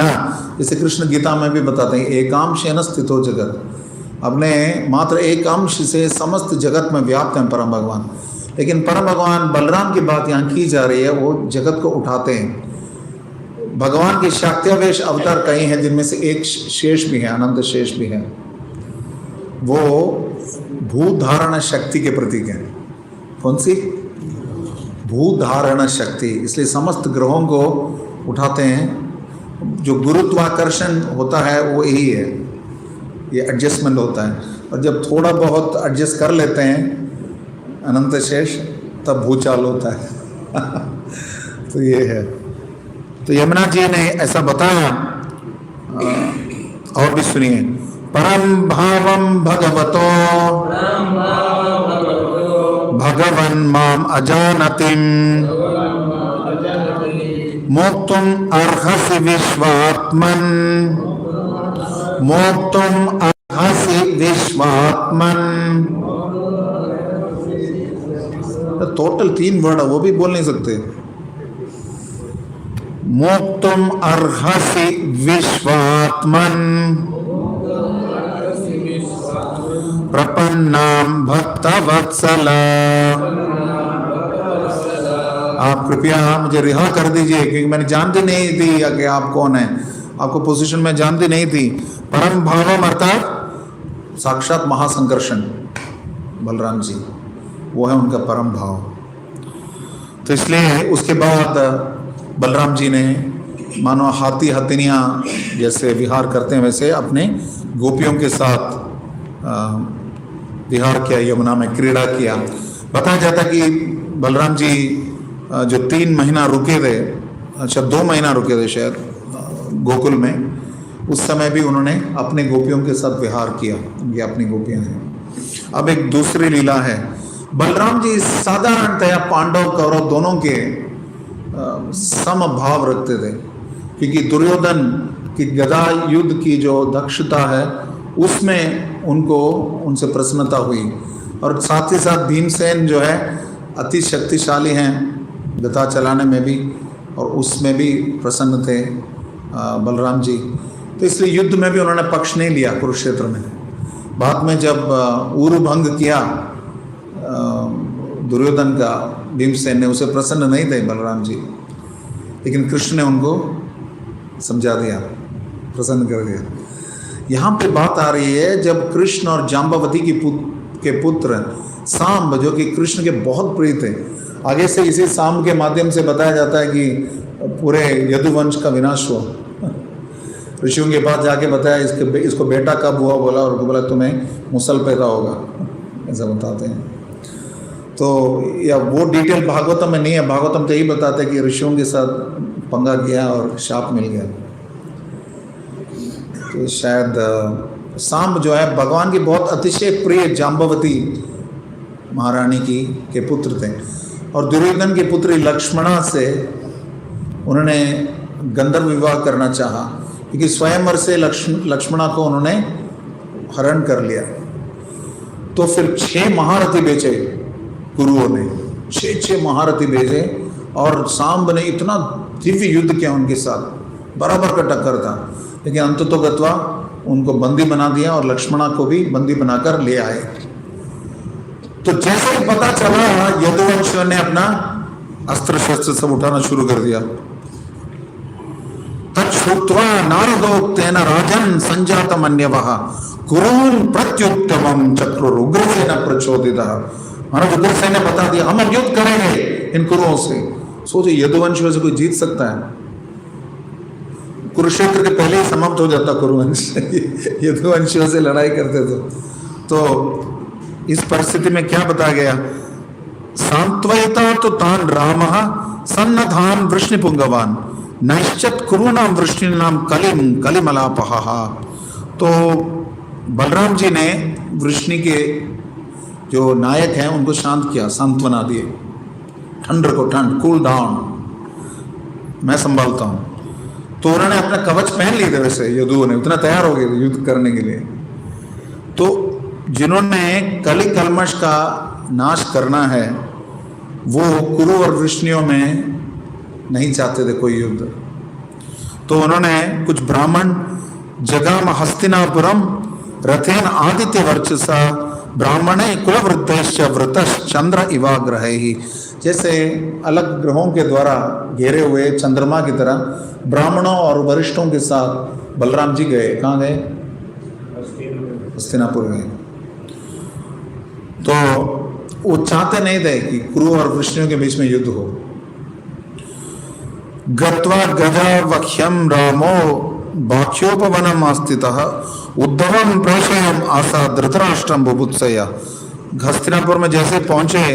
जैसे कृष्ण गीता में भी बताते हैं, एकांशेन स्थितो जगत, अपने मात्र एक अंश से समस्त जगत में व्याप्त हैं परम भगवान। लेकिन परम भगवान बलराम की बात यहाँ की जा रही है, वो जगत को उठाते हैं। भगवान के शाक्त्यावेश अवतार कई हैं, जिनमें से एक शेष भी है, अनंत शेष भी है, वो भूत धारण शक्ति के प्रतीक है। कौन सी? भूत धारण शक्ति। इसलिए समस्त ग्रहों को उठाते हैं। जो गुरुत्वाकर्षण होता है वो यही है, ये एडजस्टमेंट होता है, और जब थोड़ा बहुत एडजस्ट कर लेते हैं अनंत शेष, तब भूचाल होता है तो ये है। तो यमुना जी ने ऐसा बताया। और भी सुनिए, परम भावम भगवतो भगवन् माम अजानतिम मोक्तुम अर्हसि विश्वात्मन मोक्तुम अर्हसि विश्वात्मन। टोटल 3 वर्ड है, वो भी बोल नहीं सकते। मोक्तुम अर्हसि विश्वात्मन प्रपन्नाम भक्तवत्सला। आप कृपया मुझे रिहा कर दीजिए, क्योंकि मैंने जानती नहीं थी कि आप कौन हैं, आपको पोजीशन में जानती नहीं थी। परम भावम अर्थात साक्षात महासंकर्षण बलराम जी, वो है उनका परम भाव। तो इसलिए उसके बाद बलराम जी ने मानो हाथी हथिनियाँ जैसे विहार करते हैं वैसे अपने गोपियों के साथ विहार किया, यमुना में क्रीड़ा किया। बताया जाता कि बलराम जी जो 3 महीना रुके थे, अच्छा 2 महीना रुके थे शायद गोकुल में, उस समय भी उन्होंने अपने गोपियों के साथ विहार किया। ये अपनी गोपियां हैं। अब एक दूसरी लीला है। बलराम जी साधारणतया पांडव कौरव दोनों के समभाव रखते थे, क्योंकि दुर्योधन की गदा युद्ध की जो दक्षता है उसमें उनसे प्रसन्नता हुई, और साथ ही साथ भीमसेन जो है अति शक्तिशाली हैं गदा चलाने में भी, और उसमें भी प्रसन्न थे बलराम जी। तो इसलिए युद्ध में भी उन्होंने पक्ष नहीं लिया कुरुक्षेत्र में। बाद में जब उरुभंग किया दुर्योधन का भीमसेन ने, उसे प्रसन्न नहीं थे बलराम जी, लेकिन कृष्ण ने उनको समझा दिया, प्रसन्न कर दिया। यहाँ पे बात आ रही है जब कृष्ण और जाम्बवती के पुत्र सांब, जो कि कृष्ण के बहुत प्रिय थे, आगे से इसी सांब के माध्यम से बताया जाता है कि पूरे यदुवंश का विनाश हुआ। ऋषियों के पास जाके बताया इसको बेटा कब हुआ, बोला, और बोला तुम्हें मुसल पैदा होगा, ऐसा बताते हैं। तो या वो डिटेल भागवतम में नहीं है, भागवतम तो यही बताते हैं कि ऋषियों के साथ पंगा किया और शाप मिल गया। तो शायद सांब जो है भगवान की बहुत अतिशय प्रिय जाम्बवती महारानी के पुत्र थे, और दुर्योधन की पुत्री लक्ष्मणा से उन्होंने गंधर्व विवाह करना चाहा, क्योंकि स्वयंवर से लक्ष्मणा को उन्होंने हरण कर लिया। तो फिर 6 महारथी भेजे गुरुओं ने, 6 महारथी भेजे, और सांब ने इतना दिव्य युद्ध किया उनके साथ, बराबर का टक्कर था, लेकिन अंततोगत्वा उनको बंदी बना दिया और लक्ष्मणा को भी बंदी बनाकर ले आए। तो जैसे ही पता चला, यदुवंशियों ने अपना अस्त्र शस्त्र सब उठाना शुरू कर दिया। तच्छ्रुत्वा नारदोक्तेन राजन् संजातमन्यवः कुरून् प्रत्युत्तमं चक्रुर उग्रसेन प्रचोदितः। महाराज उग्रसेन ने बता दिया हम अब युद्ध करेंगे इन कुरुओं से। सोचिए यदुवंशियों से कोई जीत सकता है? कुरुक्षेत्र के पहले ही समाप्त हो जाता कुरुवंश, यदुवंशियों से लड़ाई करते थे। तो इस परिस्थिति में क्या बताया गया? सांत्वयिता तो तान रामः सन्नधान वृष्णिपुंगवान नैश्चत कुरूणाम वृष्णिनाम कलिमलापः। तो बलराम जी ने वृष्णि के जो नायक हैं उनको शांत किया, सांत्वना दिए, ठंड को ठंड, कूल डाउन, मैं संभालता हूँ। तो उन्होंने अपना कवच पहन लिए थे, वैसे यदुओं ने उतना तैयार हो गए थे युद्ध करने के लिए। तो जिन्होंने कलि कल्मश का नाश करना है वो कुरु और वृष्णियों में नहीं चाहते थे कोई युद्ध। तो उन्होंने कुछ ब्राह्मण जगाम हस्तिनापुरम रथेन आदित्य वर्चसा ब्राह्मणे कुलवृद्धश्च व्रतश्चंद्र इवाग्रह ही, जैसे अलग ग्रहों के द्वारा घेरे हुए चंद्रमा की तरह ब्राह्मणों और वरिष्ठों के साथ बलराम जी गए। कहाँ गए? हस्तिनापुर गए। तो वो चाहते नहीं थे कि कुरु और वृष्णियों के बीच में युद्ध हो। गत्वा गजा वक्ष्यम रामो बाह्योपवनम आस्थितः उद्धवम प्रेषयम आशा धृतराष्ट्रम बुभुत्सया। हस्तिनापुर में जैसे पहुंचे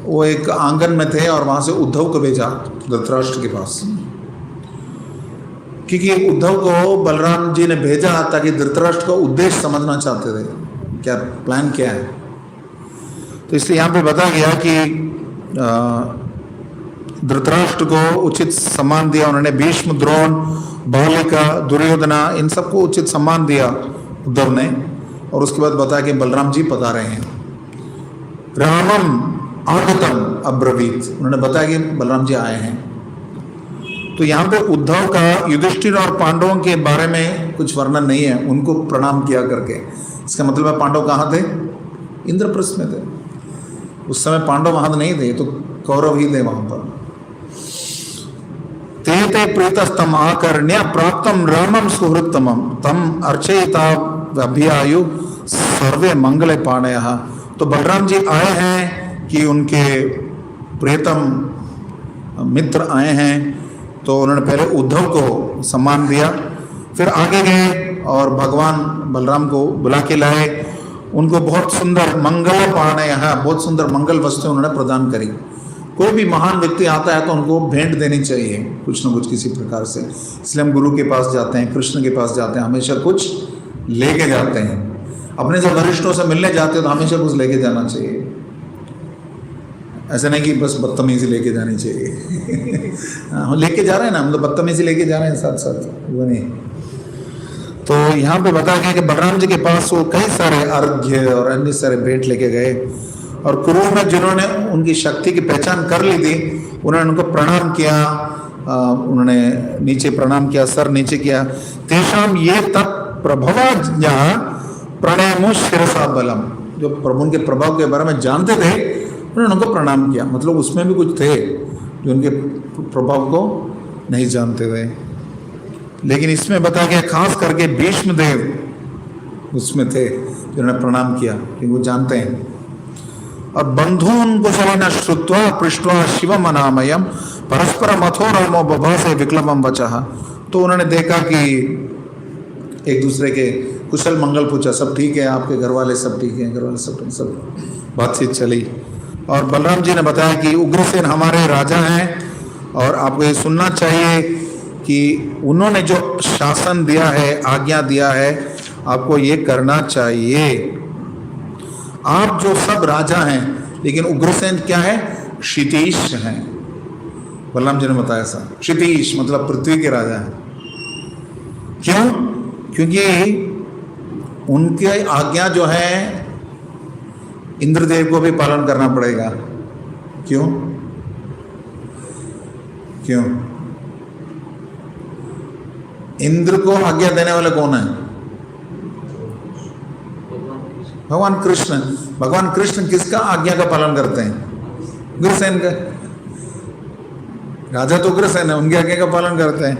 वो एक आंगन में थे और वहां से उद्धव को भेजा धृतराष्ट्र के पास। क्योंकि उद्धव को बलराम जी ने भेजा ताकि धृतराष्ट्र का उद्देश्य समझना चाहते थे, क्या प्लान क्या है। तो इसलिए यहाँ पे बताया गया कि धृतराष्ट्र को उचित सम्मान दिया उन्होंने। भीष्म, द्रोण, बालिका, दुर्योधना, इन सबको उचित सम्मान दिया उद्धव ने। और उसके बाद बताया कि बलराम जी पधारे हैं। रामम आगतम अब्रवीत, उन्होंने बताया कि बलराम जी आए हैं। तो यहाँ पे उद्धव का युधिष्ठिर और पांडवों के बारे में कुछ वर्णन नहीं है, उनको प्रणाम किया करके। इसका मतलब है पांडव कहाँ थे? इंद्रप्रस्थ में थे। उस समय पांडव वहां नहीं थे, तो कौरव ही थे वहां पर। ते ते प्रीतस्तम आकर्ण्य प्राप्तम रामम सुहृत्तमम तम अर्चयिता अभियायु सर्वे मंगले पाणय। तो बलराम जी आए हैं कि उनके प्रियतम मित्र आए हैं, तो उन्होंने पहले उद्धव को सम्मान दिया, फिर आगे गए और भगवान बलराम को बुला के लाए। उनको बहुत सुंदर मंगल पाणय, बहुत सुंदर मंगल वस्तु उन्होंने प्रदान करी। कोई भी महान व्यक्ति आता है तो उनको भेंट देनी चाहिए कुछ न कुछ किसी प्रकार से। इसलिए हम गुरु के पास जाते हैं, कृष्ण के पास जाते हैं, हमेशा कुछ लेके जाते हैं। अपने जब वरिष्ठों से मिलने जाते हैं तो हमेशा कुछ लेके जाना चाहिए, ऐसा नहीं कि बस बदतमीजी लेके जानी चाहिए। हम लेके जा रहे हैं ना, हम तो बदतमीजी लेके जा रहे हैं साथ साथ, वो नहीं। तो यहाँ पे बताया गया कि बलराम जी के पास वो कई सारे अर्घ्य और अन्य सारे भेंट लेके गए। और कुरु में जिन्होंने उनकी शक्ति की पहचान कर ली थी, उन्होंने उनको प्रणाम किया, उन्होंने नीचे प्रणाम किया, सर नीचे किया। तेषाम ये तत् प्रभवाज्ञा प्रणयमु शिरसा बलम, जो प्रभु के प्रभाव के बारे में जानते थे उन्होंने उनको प्रणाम किया। मतलब उसमें भी कुछ थे जो उनके प्रभाव को नहीं जानते थे। लेकिन इसमें बताया गया खास करके भीष्म देव उसमें थे जिन्होंने प्रणाम किया, क्योंकि वो जानते हैं। और बंधून कुशलिन श्रुत्वा पृष्ठवा शिवम अनामयम परस्पर मथो रामो बभासे विक्लमम वचः। तो उन्होंने देखा कि एक दूसरे के कुशल मंगल पूछा, सब ठीक है, आपके घर वाले सब ठीक हैं, घर वाले सब बातचीत चली। और बलराम जी ने बताया कि उग्रसेन हमारे राजा हैं और आपको ये सुनना चाहिए कि उन्होंने जो शासन दिया है, आज्ञा दिया है, आपको ये करना चाहिए। आप जो सब राजा हैं, लेकिन उग्रसेन क्या है? क्षितीश हैं। बलराम जी ने बताया ऐसा, क्षितीश मतलब पृथ्वी के राजा हैं। क्यों? क्योंकि उनके आज्ञा जो है इंद्रदेव को भी पालन करना पड़ेगा। क्यों? क्यों? इंद्र को आज्ञा देने वाले कौन है? भगवान कृष्ण। भगवान कृष्ण किसका आज्ञा का पालन करते हैं? उग्रसेन का। राजा तो उग्रसेन है, उनकी आज्ञा का पालन करते हैं।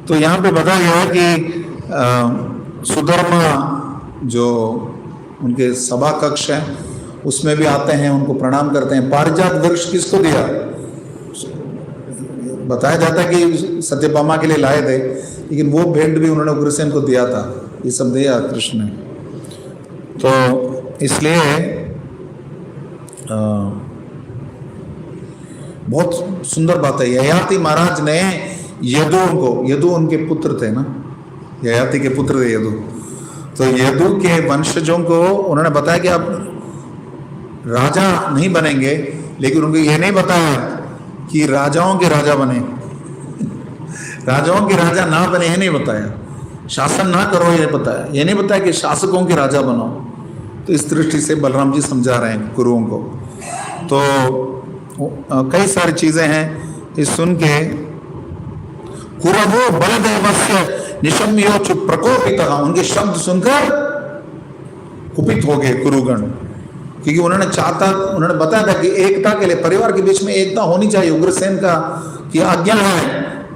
तो यहाँ पे बताया गया है कि सुधर्मा जो उनके सभा कक्ष है उसमें भी आते हैं, उनको प्रणाम करते हैं। पारिजात वृक्ष किसको दिया? बताया जाता है कि सत्यभामा के लिए लाए थे, लेकिन वो भेंट भी उन्होंने उग्रसेन को दिया था। ये सब दिया कृष्ण ने। तो इसलिए बहुत सुंदर बात है। ययाति महाराज ने यदु को, यदु उनके पुत्र थे ना, ययाति के पुत्र थे यदु, तो यदु के वंशजों को उन्होंने बताया कि आप राजा नहीं बनेंगे, लेकिन उनको ये नहीं बताया कि राजाओं के राजा बने। राजाओं के राजा ना बने ये नहीं बताया, शासन ना करो ये बताया, ये नहीं बताया कि शासकों के राजा बनो। तो इस दृष्टि से बलराम जी समझा रहे हैं गुरुओं को। तो कई सारी चीजें हैं, इस सुन के कुरवो बलदेवस्य निशम्योचु प्रकोपितः, उनके शब्द सुनकर कुपित हो गए कुरुगण, क्योंकि उन्होंने उन्होंने बताया था कि एकता के लिए, परिवार के बीच में एकता होनी चाहिए। उग्रसेन का कि आज्ञा है,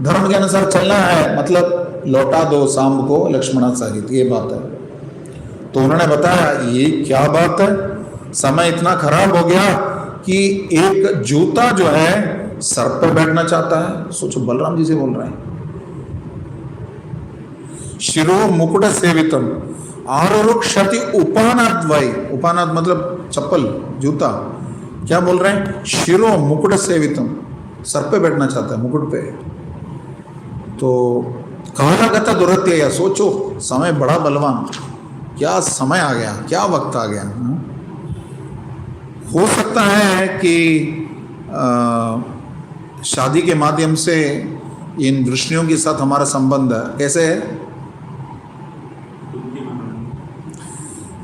धर्म के अनुसार चलना है, मतलब लौटा दो सांब को लक्ष्मणा सहित, ये बात है। तो उन्होंने बताया ये क्या बात है, समय इतना खराब हो गया कि एक जूता जो है सर पर बैठना चाहता है। सोचो, बलराम जी से बोल रहे हैं। शिरो मुकुट सेवितम आरुक्षति उपानाद वै, उपानाद मतलब चप्पल, जूता। क्या बोल रहे हैं? शिरो मुकुट सेवितम, सर पे बैठना चाहता है, मुकुट पे। तो कालागत दुरत्य, या सोचो समय बड़ा बलवान, क्या समय आ गया, क्या वक्त आ गया। हो सकता है कि शादी के माध्यम से इन वृष्णियों के साथ हमारा संबंध कैसे है।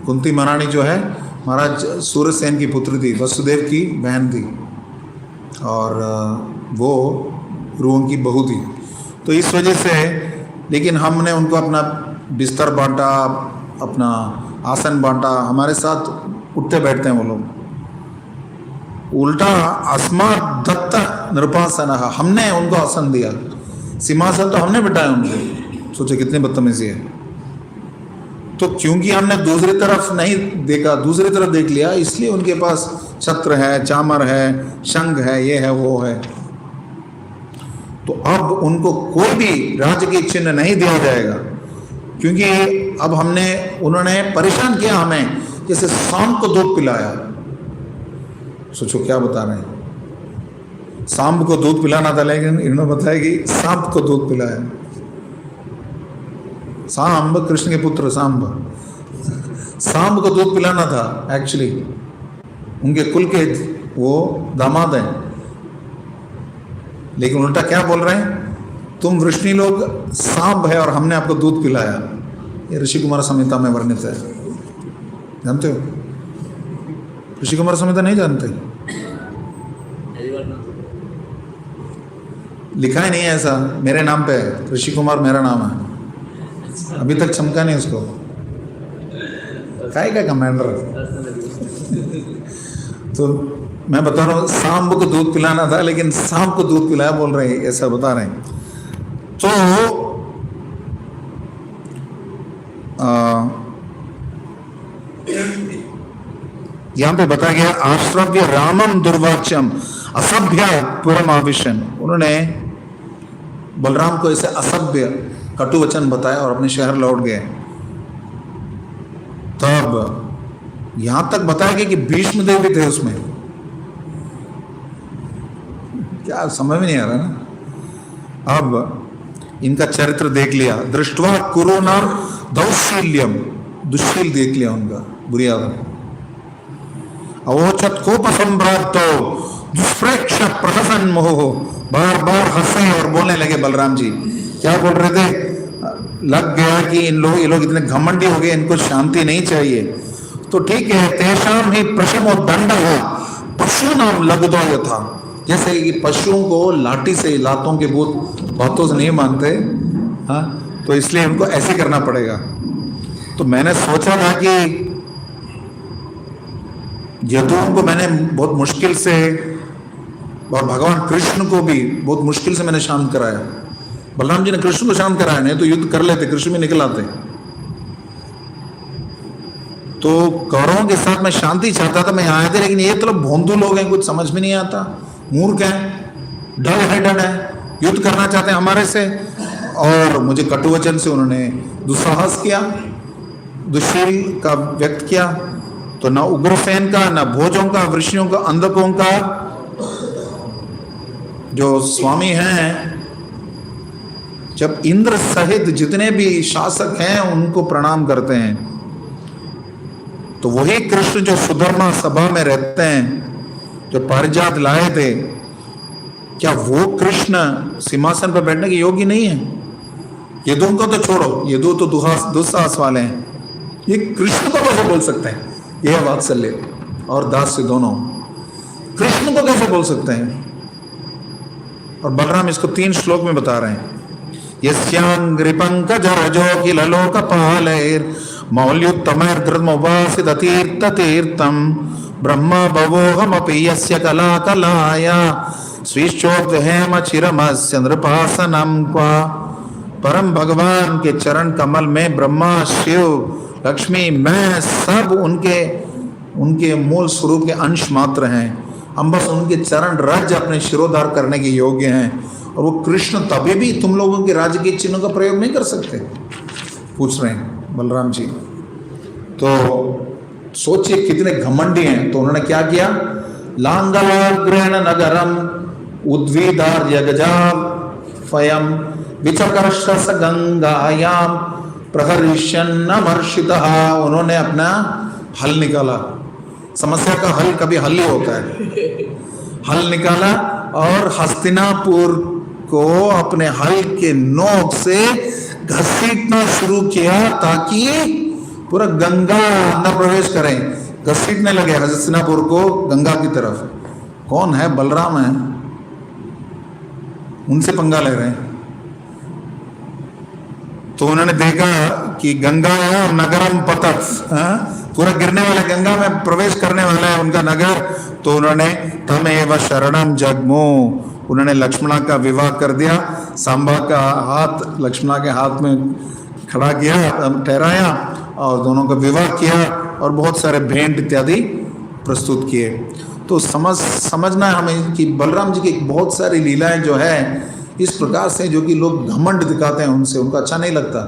कुंती महारानी जो है महाराज सूर्यसेन की पुत्री थी, वसुदेव की बहन थी, और वो ध्रुव की बहू थी। तो इस वजह से, लेकिन हमने उनको अपना बिस्तर बांटा, अपना आसन बांटा, हमारे साथ उठते बैठते हैं वो लोग। उल्टा अस्मात् दत्त नृपासन, हमने उनको आसन दिया, सिंहासन तो हमने बिठाया उनको। सोचे कितनी बदतमीजी है। तो क्योंकि हमने दूसरी तरफ नहीं देखा, दूसरी तरफ देख लिया, इसलिए उनके पास छत्र है, चामर है, शंख है, ये है वो है। तो अब उनको कोई भी राज्य की चिन्ह नहीं दिया जाएगा, क्योंकि अब उन्होंने परेशान किया हमें, जैसे सांप को दूध पिलाया। सोचो क्या बता रहे हैं, सांप को दूध पिलाना था, लेकिन इन्होंने बताया कि सांप को दूध पिलाया। सांब कृष्ण के पुत्र सांब, सांब को दूध पिलाना था एक्चुअली, उनके कुल के वो दामाद हैं। लेकिन उल्टा क्या बोल रहे हैं, तुम वृष्णि लोग सांप है और हमने आपको दूध पिलाया। ये ऋषि कुमार संहिता में वर्णित है, जानते हो? ऋषि कुमार संहिता नहीं जानते? लिखा ही नहीं है ऐसा, मेरे नाम पे है, ऋषि कुमार मेरा नाम है, अभी तक चमका नहीं उसको। काय का कमांडर। तो मैं बता रहा हूँ, सांब को दूध पिलाना था, लेकिन सांप को दूध पिलाया बोल रहे हैं, ऐसा बता रहे हैं। तो यहां पे बताया गया, आश्रव्य रामम दुर्वाच्यम असभ्य पुरमाविशन। उन्होंने बलराम को ऐसे असभ्य कटु वचन बताया और अपने शहर लौट गए। तब यहां तक बताया गया कि भीष्म देव भी थे उसमें। क्या समझ में नहीं आ रहा ना। अब इनका चरित्र देख लिया, दृष्टवा कुरुनार दौशील्यम, दुश्शील देख लिया उनका, बुरी आदत। अवोचत कोप संभ्रातो दुष्प्रेक्ष प्रहसन मोह, बार बार हंसे और बोलने लगे बलराम जी। क्या बोल रहे थे, लग गया कि ये लोग इतने घमंडी हो गए, इनको शांति नहीं चाहिए। तो ठीक है, तेषाम ही प्रशमो दंड हो पशु नाम लगदो था, जैसे कि पशुओं को लाठी से, लातों के बातों से नहीं मानते, हाँ, तो इसलिए उनको ऐसे करना पड़ेगा। तो मैंने सोचा था कि यदुओं को मैंने बहुत मुश्किल से, और भगवान कृष्ण को भी बहुत मुश्किल से मैंने शांत कराया। बलराम जी ने कृष्ण को शांत कराया, नहीं तो युद्ध कर लेते, कृष्ण भी निकल आते। तो कौरवों के साथ मैं शांति चाहता था, मैं आया था, लेकिन ये तो भोंदू लोग हैं, कुछ समझ में नहीं आता, मूर्ख हैं, डल हेडेड है, युद्ध करना चाहते हैं हमारे से। और मुझे कटुवचन से उन्होंने दुस्साहस किया, दुश्शील का व्यक्त किया। तो ना उग्रसेन का, ना भोजों का, वृषियों का, अंधकों का जो स्वामी हैं, जब इंद्र सहित जितने भी शासक हैं उनको प्रणाम करते हैं, तो वही कृष्ण जो सुधर्मा सभा में रहते हैं, जो पारिजात लाए थे, क्या वो कृष्ण सिंहासन पर बैठने के योग्य नहीं है? यदु को तो छोड़ो, यदु तो दुस्साहस वाले हैं, ये कृष्ण को कैसे बोल सकते हैं? यह वात्सल्य और दास्य दोनों, कृष्ण को कैसे बोल सकते हैं? और बलराम इसको 3 श्लोक में बता रहे हैं। यस्यांग्रिपंकजरजो किल लोकपालैर् मौल्युत्तमैर्धृतमुपासित तीर्थतीर्थं ब्रह्म भवोऽहमपि यस्य कलाकलाया स्वीश्चोद्हेम चिरमस्य नृपासनं क्वा। परम भगवान के चरण कमल में ब्रह्मा, शिव, लक्ष्मी, मैं सब उनके मूल स्वरूप के अंश मात्र हैं। हम बस उनके चरण रज अपने शिरोधार करने के योग्य हैं। और वो कृष्ण तभी भी तुम लोगों के राज्य के चिन्हों का प्रयोग नहीं कर सकते, पूछ रहे हैं बलराम जी। तो सोचिए कितने घमंडी हैं। तो उन्होंने क्या किया, लांगलाग्रेण नगरम उद्वीदार यगजाव फयम विचकर्षस गंगायाम प्रहर्षन्नमर्षितः, उन्होंने अपना हल निकाला। समस्या का हल कभी हल ही होता है। हल निकाला और हस्तिनापुर को अपने हल के नोक से घसीटना शुरू किया ताकि पूरा गंगा न प्रवेश करें। घसीटने लगे हस्तिनापुर को गंगा की तरफ। कौन है? बलराम है, उनसे पंगा ले रहे हैं। तो उन्होंने देखा कि गंगा है और नगरम पतत, पूरा गिरने वाला, गंगा में प्रवेश करने वाला है उनका नगर। तो उन्होंने तमेव शरणम जग्मो, उन्होंने लक्ष्मणा का विवाह कर दिया। सांबा का हाथ लक्ष्मणा के हाथ में खड़ा किया, ठहराया और दोनों का विवाह किया और बहुत सारे भेंट इत्यादि प्रस्तुत किए। तो समझना है हमें कि बलराम जी की बहुत सारी लीलाएं जो है इस प्रकार से, जो कि लोग घमंड दिखाते हैं उनसे, उनको अच्छा नहीं लगता।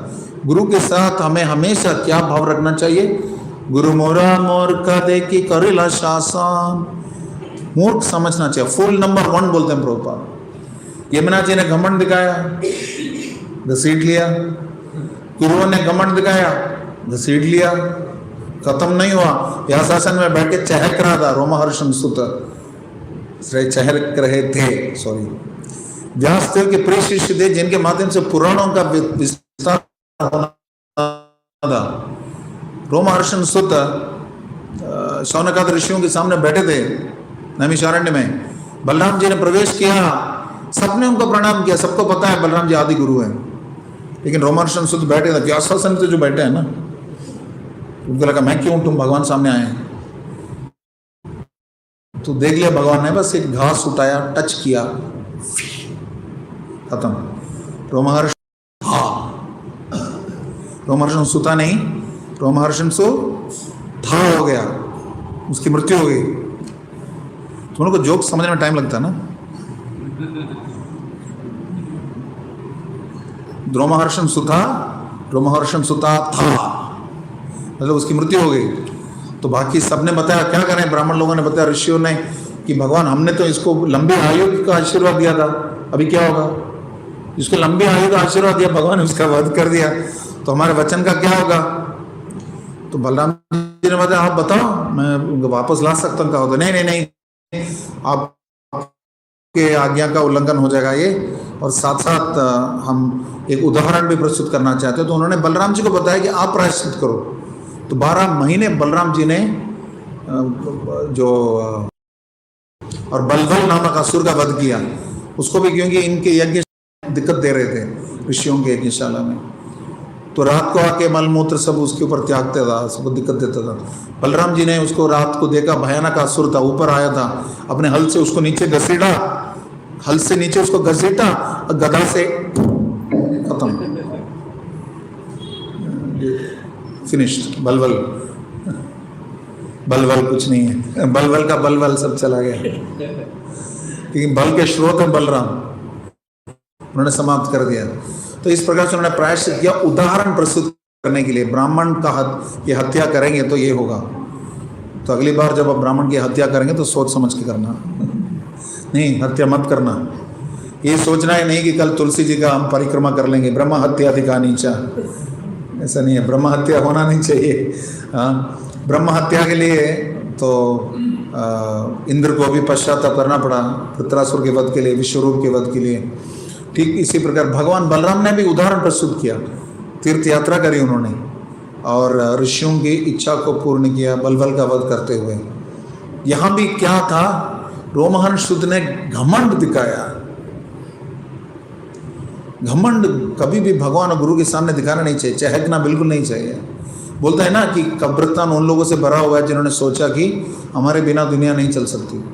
गुरु के साथ हमें हमेशा क्या भाव रखना चाहिए? गुरु मोरा मोर का दे की करेला शासन, मूर्ख समझना चाहिए। फुल नंबर 1 बोलते हैं प्रभुपाद। यमुना जी ने घमंड दिखाया, घसीट लिया। गुरुओं ने घमंड दिखाया, घसीट लिया, खत्म नहीं हुआ। व्यासासन में बैठ के चहक रहा था रोमहर्षण सुत, चहक रहे थे, सॉरी, व्यासदेव के प्रिय शिष्य थे जिनके माध्यम से पुराणों का विस्तार होना था। रोमहर्षण सुत शौनकादि ऋषियों के सामने बैठे थे नैमिषारण्य में। बलराम जी ने प्रवेश किया, सबने उनको प्रणाम किया। सबको पता है बलराम जी आदि गुरु हैं, लेकिन रोमहर्षण सुत बैठे थे। व्यासासन से जो बैठे हैं ना, उनको लगा मैं क्यों, तुम भगवान सामने आए। तो देख लिया भगवान ने, बस एक घास उठाया, टच किया, खत्म। रोमहर्षण सुता नहीं, रोमहर्षण सु था हो गया, उसकी मृत्यु हो गई। तुम लोग को जोक समझने में टाइम लगता है ना। रोमहर्षण सुता, रोमहर्षण सुता था, मतलब उसकी मृत्यु हो गई। तो बाकी सबने बताया, क्या करें, ब्राह्मण लोगों ने बताया, ऋषियों ने, कि भगवान हमने तो इसको लंबी आयु का आशीर्वाद दिया था, अभी क्या होगा? जिसको लंबी आयु का आशीर्वाद दिया भगवान ने, उसका वध कर दिया, तो हमारे वचन का क्या होगा? तो बलराम जी ने बताया, आप बताओ, मैं वापस ला सकता हूँ। कहा तो नहीं नहीं नहीं, आपके आज्ञा का उल्लंघन हो जाएगा ये, और साथ साथ हम एक उदाहरण भी प्रस्तुत करना चाहते हैं। तो उन्होंने बलराम जी को बताया कि आप प्रायश्चित करो। तो 12 महीने बलराम जी ने जो और बलबल नामक असुर का वध किया, उसको भी क्योंकि इनके यज्ञ दिक्कत दे रहे थे ऋषियों के यज्ञशाला में। तो रात को आके मलमूत्र सब उसके ऊपर त्यागता था, सबको दिक्कत देता था। बलराम जी ने उसको रात को देखा, भयानक असुर था, ऊपर आया था, अपने हल से उसको नीचे घसीटा, हल से नीचे उसको घसीटा, गदा से खत्म, फिनिश्ड। बलबल, बलबल कुछ नहीं है, बलबल का बलबल सब चला गया, क्योंकि बल के स्रोत है बलराम, उन्होंने समाप्त कर दिया। तो इस प्रकार से उन्होंने प्रायश्चित किया, उदाहरण प्रस्तुत करने के लिए। ब्राह्मण का की हत्या करेंगे तो ये होगा, तो अगली बार जब आप ब्राह्मण की हत्या करेंगे तो सोच समझ के करना, नहीं हत्या मत करना। ये सोचना ही नहीं कि कल तुलसी जी का हम परिक्रमा कर लेंगे, ब्रह्म हत्या अधिकानीचा, ऐसा नहीं है, ब्रह्म हत्या होना नहीं चाहिए। हाँ, ब्रह्म हत्या के लिए तो इंद्र को भी पश्चाताप करना पड़ा, वृत्रासुर के वध के लिए, विश्वरूप के वध के लिए। ठीक इसी प्रकार भगवान बलराम ने भी उदाहरण प्रस्तुत किया, तीर्थ यात्रा करी उन्होंने और ऋषियों की इच्छा को पूर्ण किया बलबल का वध करते हुए। यहाँ भी क्या था, रोमहर्ष सुत ने घमंड दिखाया। घमंड कभी भी भगवान और गुरु के सामने दिखाना नहीं चाहिए, चहकना बिल्कुल नहीं चाहिए। बोलता है ना कि कब्रिस्तान उन लोगों से भरा हुआ है जिन्होंने सोचा कि हमारे बिना दुनिया नहीं चल सकती।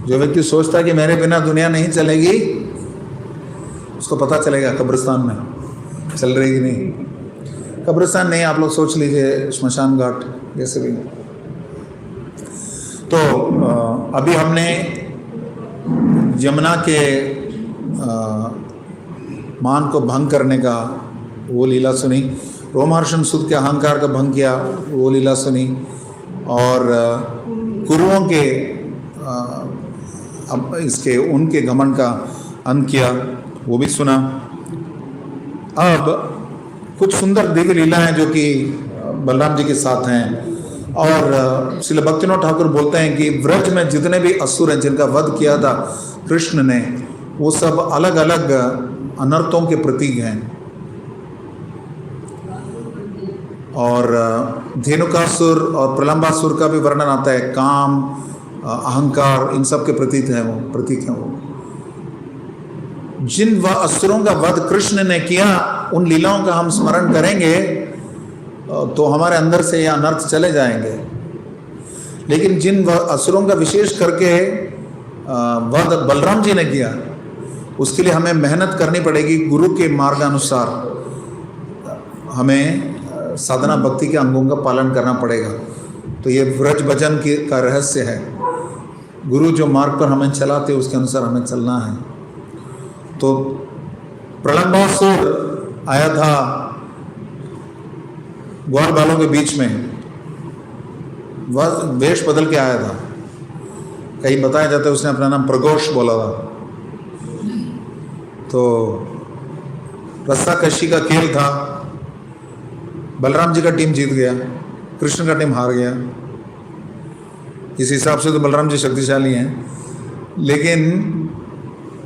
जो व्यक्ति सोचता है कि मेरे बिना दुनिया नहीं चलेगी, उसको पता चलेगा कब्रिस्तान में चल रही कि नहीं। कब्रिस्तान नहीं, आप लोग सोच लीजिए श्मशान घाट जैसे भी। तो अभी हमने यमुना के मान को भंग करने का वो लीला सुनी, रोमहर्षण सुत के अहंकार का भंग किया वो लीला सुनी, और गुरुओं के इसके उनके घमंड का अंत किया। वो भी सुना। अब कुछ सुंदर दिव्य लीलाएं जो कि बलराम जी के साथ हैं। और श्रील भक्तिनाथ ठाकुर बोलते हैं कि व्रज में जितने भी असुर हैं जिनका वध किया था कृष्ण ने, वो सब अलग अलग अनर्थों के प्रतीक हैं। और धेनुकासुर और प्रलंबासुर का भी वर्णन आता है। काम, अहंकार, इन सब के प्रतीक हैं वो। जिन असुरों का वध कृष्ण ने किया, उन लीलाओं का हम स्मरण करेंगे तो हमारे अंदर से ये अनर्थ चले जाएंगे। लेकिन जिन असुरों का विशेष करके वध बलराम जी ने किया, उसके लिए हमें मेहनत करनी पड़ेगी। गुरु के मार्गानुसार हमें साधना भक्ति के अंगों का पालन करना पड़ेगा। तो ये व्रज भजन का रहस्य है। गुरु जो मार्ग पर हमें चलाते उसके अनुसार हमें चलना है। तो प्रलंबासुर आया था ग्वाल बालों के बीच में, वह वेश बदल के आया था। कहीं बताया जाता है उसने अपना नाम प्रघोष बोला था। तो रस्साकशी का खेल था। बलराम जी का टीम जीत गया, कृष्ण का टीम हार गया। इस हिसाब से तो बलराम जी शक्तिशाली हैं। लेकिन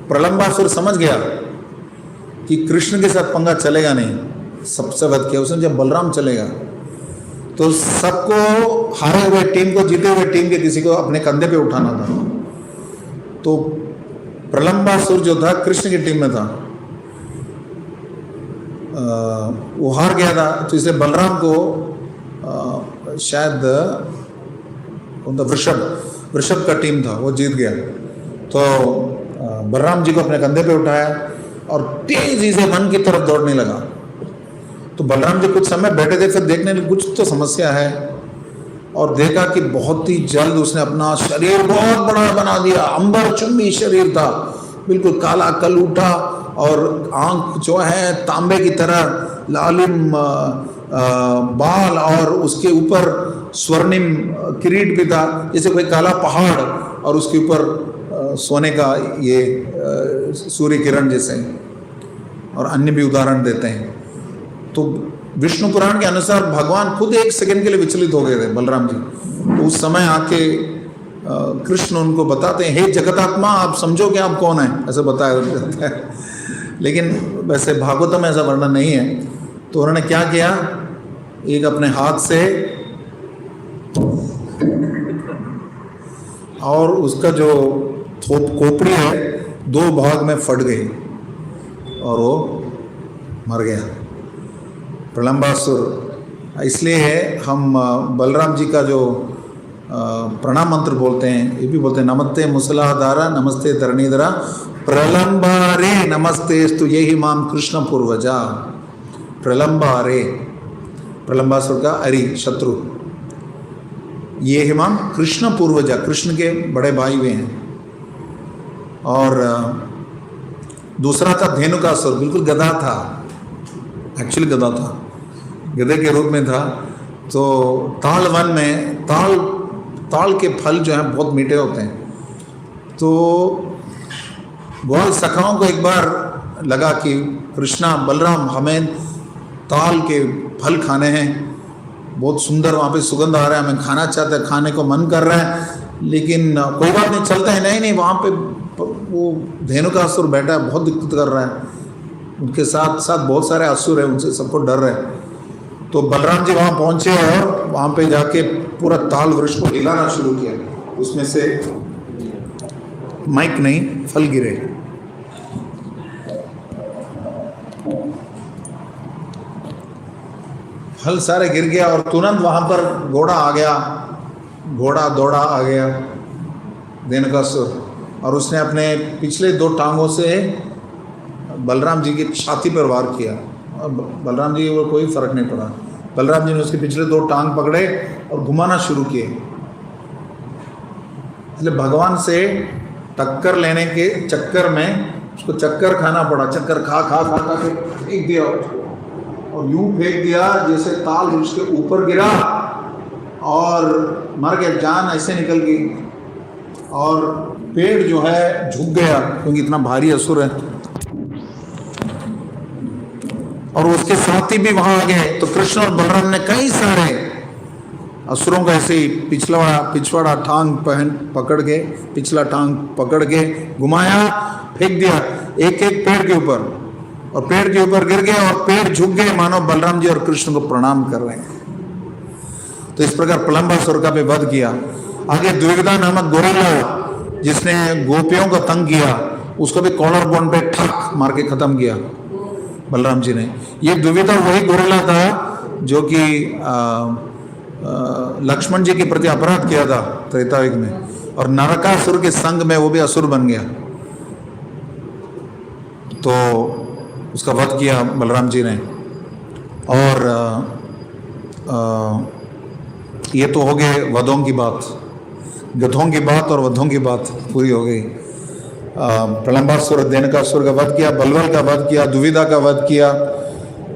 प्रलंबासुर समझ गया कि कृष्ण के साथ पंगा चलेगा नहीं, सबसे वध किया उसने। जब बलराम चलेगा तो सबको, हारे हुए टीम को जीते हुए टीम के किसी को अपने कंधे पे उठाना था। तो प्रलंबासुर जो था कृष्ण की टीम में था, वो हार गया था। तो इसलिए बलराम को शायद उनका वृषभ का टीम था, वो जीत गया। तो बलराम जी को अपने कंधे पे उठाया और तेजी से वन की तरफ दौड़ने लगा। तो बलराम जी कुछ समय बैठे थे, फिर देखने लगे कुछ तो समस्या है, और देखा कि बहुत ही जल्द उसने अपना शरीर बहुत बड़ा बना दिया। अंबर चुम्बी शरीर था, बिल्कुल काला कल उठा, और आंख जो है तांबे की तरह, लालिम बाल, और उसके ऊपर स्वर्णिम किरीट भी था, जैसे कोई काला पहाड़, और उसके ऊपर सोने का ये सूर्य किरण जैसे, और अन्य भी उदाहरण देते हैं। तो विष्णु पुराण के अनुसार भगवान खुद एक सेकंड के लिए विचलित हो गए थे बलराम जी। तो उस समय आके कृष्ण उनको बताते हैं, हे जगतात्मा, आप समझो कि आप कौन है, ऐसे बताया जाता है। लेकिन वैसे भागवतम में ऐसा वर्णन नहीं है। तो उन्होंने क्या किया, एक अपने हाथ से, और उसका जो खोपड़ी है 2 भाग में फट गई और वो मर गया, प्रलंबासुर। इसलिए हम बलराम जी का जो प्रणाम मंत्र बोलते हैं, ये भी बोलते हैं, नमस्ते मुसलाधारा, नमस्ते धरणीधरा, प्रलंबारे नमस्तेस्तु यही माम कृष्ण पूर्वजा। प्रलंबारे, प्रलंबासुर का अरि शत्रु, ये हिमाम कृष्ण पूर्वजा, कृष्ण के बड़े भाई वे हैं। और दूसरा था धेनुकासुर, बिल्कुल गधा था, एक्चुअली गधा था, गधे के रूप में था। तो ताल वन में ताल के फल जो हैं बहुत मीठे होते हैं। तो ग्वाल सखाओं को एक बार लगा कि कृष्णा बलराम हमें ताल के फल खाने हैं, बहुत सुंदर वहाँ पे सुगंध आ रहा है, हमें खाना चाहते हैं, खाने को मन कर रहा है, लेकिन कोई बात नहीं, चलते हैं। नहीं वहाँ पे वो धेनुकासुर बैठा है, बहुत दिक्कत कर रहा है, उनके साथ साथ बहुत सारे असुर हैं, उनसे सबको डर रहे। तो बलराम जी वहाँ पहुँचे और वहाँ पे जाके पूरा ताल वृक्ष को हिलाना शुरू किया, उसमें से माइक नहीं, फल गिरे। फल सारे गिर गया और तुरंत वहाँ पर घोड़ा दौड़ा आ गया धेनुकासुर, और उसने अपने पिछले 2 टांगों से बलराम जी की छाती पर वार किया, और बलराम जी को कोई फर्क नहीं पड़ा। बलराम जी ने उसके पिछले 2 टांग पकड़े और घुमाना शुरू किए। इसलिए भगवान से टक्कर लेने के चक्कर में उसको चक्कर खाना पड़ा, चक्कर खा के फेंक दिया उसको, और यूं फेंक दिया जैसे ताल वृक्ष के ऊपर गिरा और मर गया, जान ऐसे निकल गई, और पेड़ जो है झुक गया क्योंकि इतना भारी असुर है। और उसके साथी भी वहां आ गए। तो कृष्ण और बलराम ने कई सारे असुरों का ऐसे ही पिछवाड़ा टांग पकड़ के, पिछला टांग पकड़ के घुमाया, फेंक दिया एक एक पेड़ के ऊपर, और पेड़ के ऊपर गिर गए और पेड़ झुक गए, मानो बलराम जी और कृष्ण को प्रणाम कर रहे हैं। तो इस प्रकार प्रलंबासुर का भी वध किया। आगे द्विविदा नामक गोरिल्ला जिसने गोपियों को तंग किया, उसको भी कॉलर बोन पे ठक मार के खत्म किया बलराम जी ने। ये द्विविदा वही गोरिल्ला था जो कि लक्ष्मण जी के प्रति अपराध किया था त्रेतायुग में, और नरकासुर के संग में वो भी असुर बन गया। तो उसका वध किया बलराम जी ने। और ये तो हो गए वधों की बात, गधों की बात और वधों की बात पूरी हो गई। प्रलंबासुर देनकासुर का वध किया, बलवल का वध किया, दुविधा का वध किया,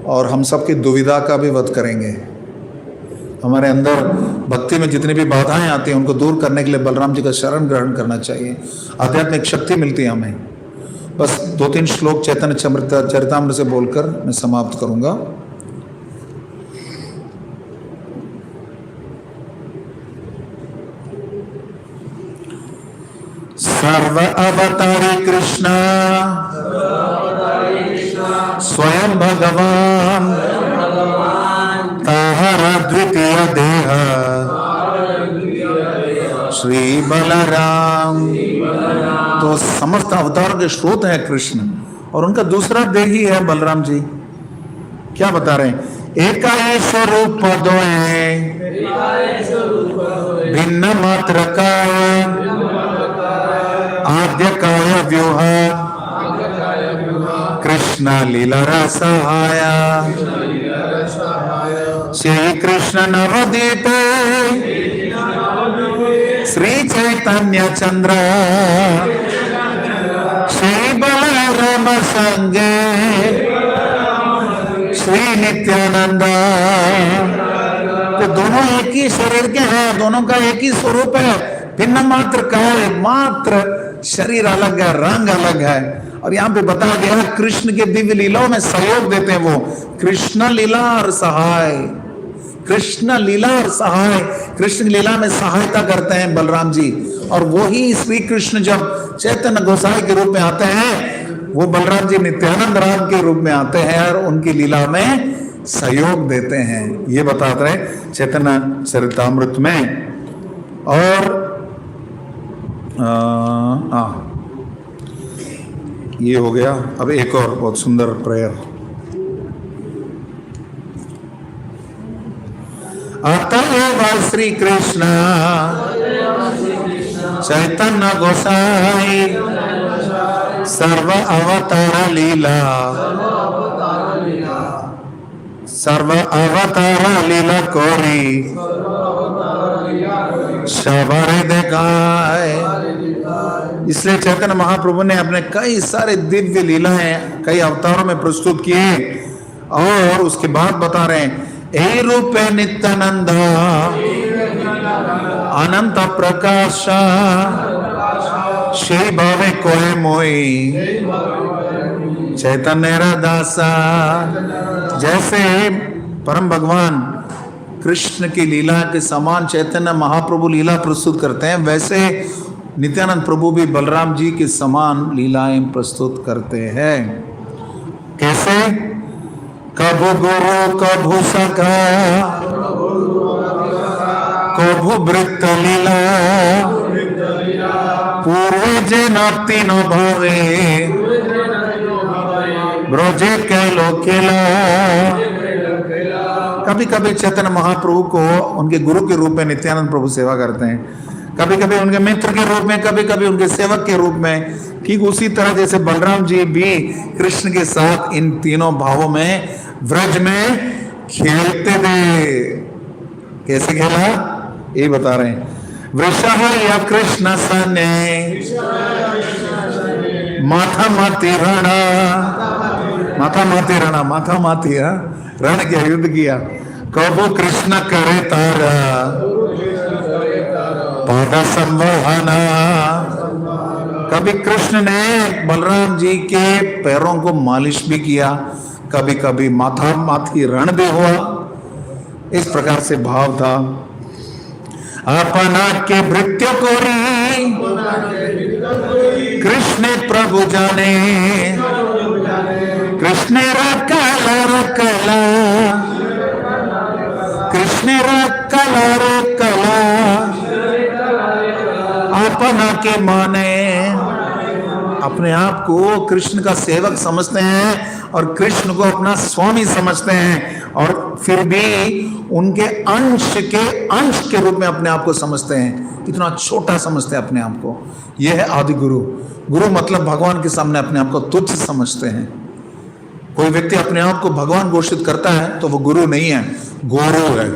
और हम सबकी दुविधा का भी वध करेंगे। हमारे अंदर भक्ति में जितनी भी बाधाएं आती हैं उनको दूर करने के लिए बलराम जी का शरण ग्रहण करना चाहिए। आध्यात्मिक शक्ति मिलती है हमें। बस 2-3 श्लोक चैतन्य चरितामृत से बोलकर मैं समाप्त करूंगा। सर्व अवतारी कृष्ण स्वयं भगवान ताहरा द्वितीय देह श्री बलराम। तो समस्त अवतार के स्रोत है कृष्ण, और उनका दूसरा देह ही है बलराम जी। क्या बता रहे हैं? एकाए स्वरूप दोए भिन्न मात्र का आद्य काय व्यूह कृष्ण लीला रसहाया। श्री कृष्ण नवदीप श्री चैतन्य चंद्र श्री बलराम संगे श्री नित्यानंद। तो दोनों एक ही शरीर के हैं, दोनों का एक ही स्वरूप है, भिन्न मात्र का है, मात्र शरीर अलग है, रंग अलग है। और यहाँ पे बताया गया कृष्ण के दिव्य लीलाओं में सहयोग देते हैं वो कृष्ण लीला और सहाय। कृष्ण लीला और सहाय, कृष्ण लीला में सहायता करते हैं बलराम जी। और वही श्री कृष्ण जब चैतन्य गोसाई के रूप में आते हैं, वो बलराम जी नित्यानंद राम के रूप में आते हैं और उनकी लीला में सहयोग देते हैं। ये बताते हैं चैतन्य चरितामृत में। और ये हो गया। अब एक और बहुत सुंदर प्रेयर। अतएव श्री कृष्ण चैतन्य गोसाई सर्व अवतार लीला कोरी शबर देखाए। इसलिए चैतन्य महाप्रभु ने अपने कई सारे दिव्य लीलाएं कई अवतारों में प्रस्तुत किए। और उसके बाद बता रहे हैं, ए रूप नित्यानंद अनंत प्रकाश श्री भावे कोय मोई चैतन्य दासा। जैसे परम भगवान कृष्ण की लीला के समान चैतन्य महाप्रभु लीला प्रस्तुत करते हैं, वैसे नित्यानंद प्रभु भी बलराम जी के समान लीलाएं प्रस्तुत करते हैं। कैसे? कभु गुरु कभु सखा कभु वृत्त लीला पूर्व जेना तीनों भावे ब्रजे कैलो खेला। कभी कभी चैतन्य महाप्रभु को उनके गुरु के रूप में नित्यानंद प्रभु सेवा करते हैं, कभी कभी उनके मित्र के रूप में, कभी कभी उनके सेवक के रूप में। ठीक उसी तरह जैसे बलराम जी भी कृष्ण के साथ इन तीनों भावों में व्रज में खेलते थे। कैसे खेला ये बता रहे हैं। वृषभ या कृष्ण सने माथा माती रणा, माथा माती रणा, माथा माती रण किया, युद्ध किया। कबो कृष्ण करे तारा पाद संवहना। कभी कृष्ण ने बलराम जी के पैरों को मालिश भी किया, कभी कभी माथा माथी रण भी हुआ। इस प्रकार से भाव था। अपना के भृत्य कोरी कृष्ण प्रभु जाने, कृष्ण रकला रकला, कृष्ण रकला रकला, अपना के माने अपने आप को कृष्ण का सेवक समझते हैं और कृष्ण को अपना स्वामी समझते हैं, और फिर भी उनके अंश के रूप में अपने आप को समझते हैं। इतना छोटा समझते हैं अपने आप को। यह है आदि गुरु। गुरु मतलब भगवान के सामने अपने आप को तुच्छ समझते हैं। कोई व्यक्ति अपने आप को भगवान घोषित करता है तो वो गुरु नहीं है, गोरु है।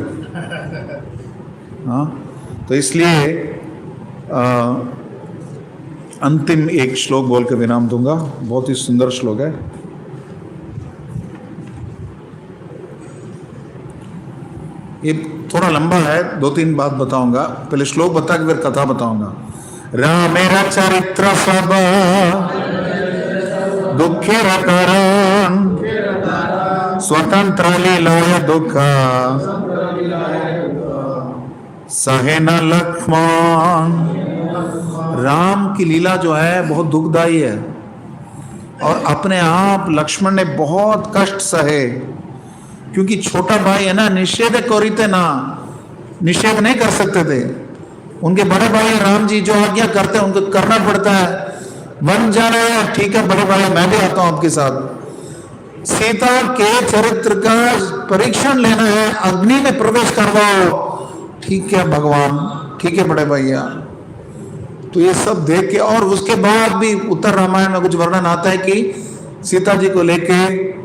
हाँ, तो इसलिए अंतिम एक श्लोक बोल के विराम दूंगा। बहुत ही सुंदर श्लोक है। ये थोड़ा लंबा है, 2-3 बात बताऊंगा। पहले श्लोक बता के फिर कथा बताऊंगा। रामेर चरित्र सब दुखेर कारण, स्वतंत्र लीलाय दुख सहे न लक्ष्मण। राम की लीला जो है बहुत दुखदाई है, और अपने आप लक्ष्मण ने बहुत कष्ट सहे, क्योंकि छोटा भाई है ना, निषेध करिते ना, निषेध नहीं कर सकते थे। उनके बड़े भाई राम जी जो आज्ञा करते हैं उनको करना पड़ता है। वन जाना है, ठीक है बड़े भाई मैं भी आता हूं आपके साथ। सीता के चरित्र का परीक्षण लेना है, अग्नि में प्रवेश करवाओ, ठीक है भगवान, ठीक है बड़े भैया। तो ये सब देख के, और उसके बाद भी उत्तर रामायण में कुछ वर्णन आता है कि सीता जी को लेके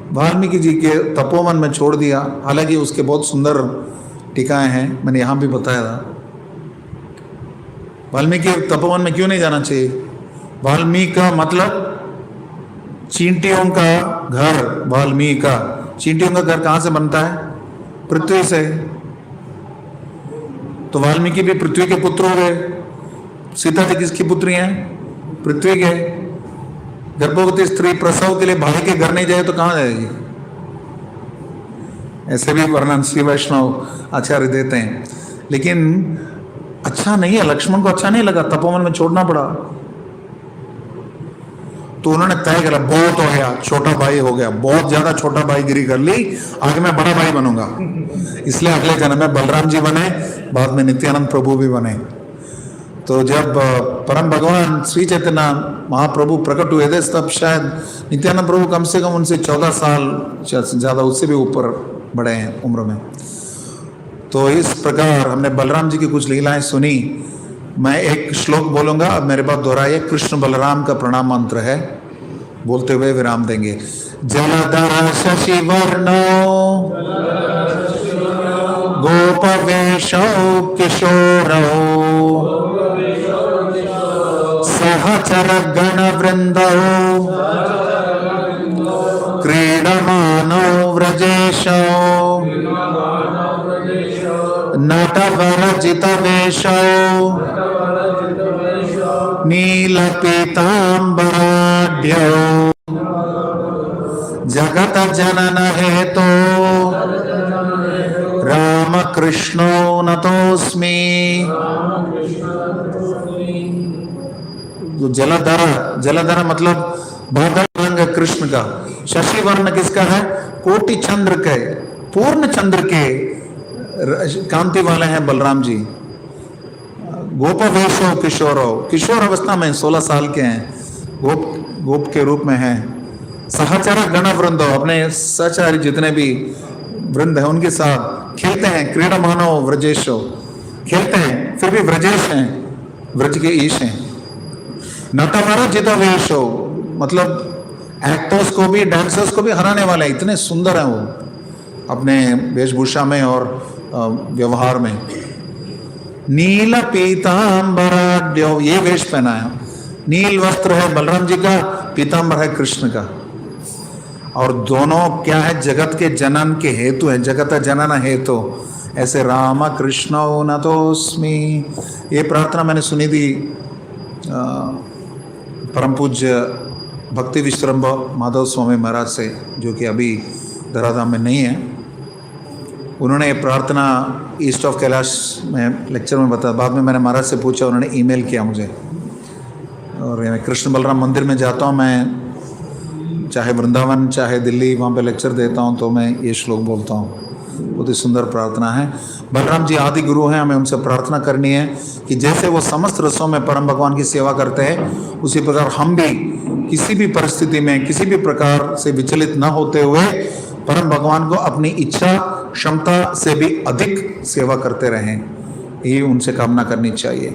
वाल्मीकि जी के तपोवन में छोड़ दिया। हालांकि उसके बहुत सुंदर टीकाएं हैं, मैंने यहाँ भी बताया था। वाल्मीकि तपोवन में क्यों नहीं जाना चाहिए? वाल्मीकि का मतलब चींटियों का घर, वाल्मीकि का। चींटियों का घर कहाँ से बनता है? पृथ्वी से। तो वाल्मीकि भी पृथ्वी के पुत्र हो गए। सीता जी किसकी पुत्री हैं? पृथ्वी के। गर्भवती स्त्री प्रसव के लिए भाई के घर नहीं जाए तो कहां जाएगी? ऐसे भी वर्णन श्री वैष्णव आचार्य देते हैं। लेकिन अच्छा नहीं है, लक्ष्मण को अच्छा नहीं लगा, तपोवन में छोड़ना पड़ा। तो उन्होंने तय करा बहुत हो गया, छोटा भाई हो गया, बहुत ज्यादा छोटा भाईगिरी कर ली, आगे मैं बड़ा भाई बनूंगा। इसलिए अगले जन्म में बलराम जी बने, बाद में नित्यानंद प्रभु भी बने। तो जब परम भगवान श्री चैतन्य महाप्रभु प्रकट हुए थे, तब शायद नित्यानंद प्रभु कम से कम उनसे 14 साल ज़्यादा, उससे भी ऊपर बड़े हैं उम्र में। तो इस प्रकार हमने बलराम जी की कुछ लीलाएं सुनी। मैं एक श्लोक बोलूंगा, अब मेरे बात दोहराइए। कृष्ण बलराम का प्रणाम मंत्र है, बोलते हुए विराम देंगे। जलधर शशि वर्णो गोपवेशो किशोरो सहचर गण वृंदो क्रीडमानो व्रजेशो नटवरजित वेशो नीलपीताम्बराढ्यो जगत जनन हेतो राम कृष्णो नतोस्मि। जलधर, जलधर मतलब बादल रंग कृष्ण का। शशि वर्ण किसका है? कोटि चंद्र के, पूर्ण चंद्र के कांति वाले हैं बलराम जी। गोपवेशो किशोरो, किशोर अवस्था में 16 साल के हैं, गोप के रूप में हैं। सहचर गण वृंदो, अपने सहचारी जितने भी वृंद है उनके साथ खेलते हैं। क्रीडमानो व्रजेशो, खेलते हैं, फिर भी व्रजेश हैं, व्रज के ईश हैं। नटवर जित वेशो मतलब एक्टर्स को भी, डांसर्स को भी हराने वाले, इतने सुंदर हैं वो अपने वेशभूषा में और व्यवहार में। नील पीताम्बराढ्यो, ये वेश पहना है, नील वस्त्र है बलराम जी का, पीताम्बर है कृष्ण का। और दोनों क्या है? जगत के जनन के हेतु है, जगत जनन हेतु। ऐसे राम कृष्ण नतोस्मि, ये प्रार्थना मैंने सुनी थी परम पूज्य भक्ति विश्रम्भ माधव स्वामी महाराज से, जो कि अभी धराधाम में नहीं है। उन्होंने प्रार्थना ईस्ट ऑफ कैलाश में लेक्चर में बताया। बाद में मैंने महाराज से पूछा, उन्होंने ईमेल किया मुझे। और मैं कृष्ण बलराम मंदिर में जाता हूँ, मैं चाहे वृंदावन चाहे दिल्ली, वहाँ पे लेक्चर देता हूँ तो मैं ये श्लोक बोलता हूँ। बहुत ही सुंदर प्रार्थना है। बलराम जी आदि गुरु हैं, हमें उनसे प्रार्थना करनी है कि जैसे वो समस्त रसों में परम भगवान की सेवा करते हैं, उसी प्रकार हम भी किसी भी परिस्थिति में किसी भी प्रकार से विचलित न होते हुए परम भगवान को अपनी इच्छा क्षमता से भी अधिक सेवा करते रहें, ये उनसे कामना करनी चाहिए।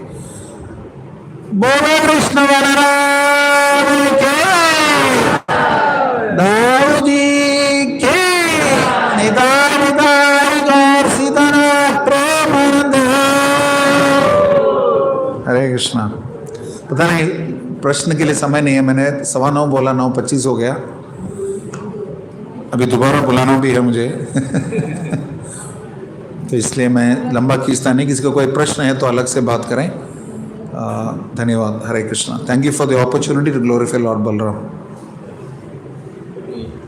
बोलो कृष्ण बलराम के, दाऊ जी के, निदान निदान गौर सीतानाथ प्रेमानंद। हरे कृष्णा। पता नहीं प्रश्न के लिए समय नहीं है, मैंने 9:15 बोला, 9:25 हो गया। अभी दोबारा बुलाना भी है मुझे तो इसलिए मैं लंबा खींचता नहीं। किसी को कोई प्रश्न है तो अलग से बात करें। धन्यवाद। Hare Krishna. Thank you for the opportunity to glorify lord Balram.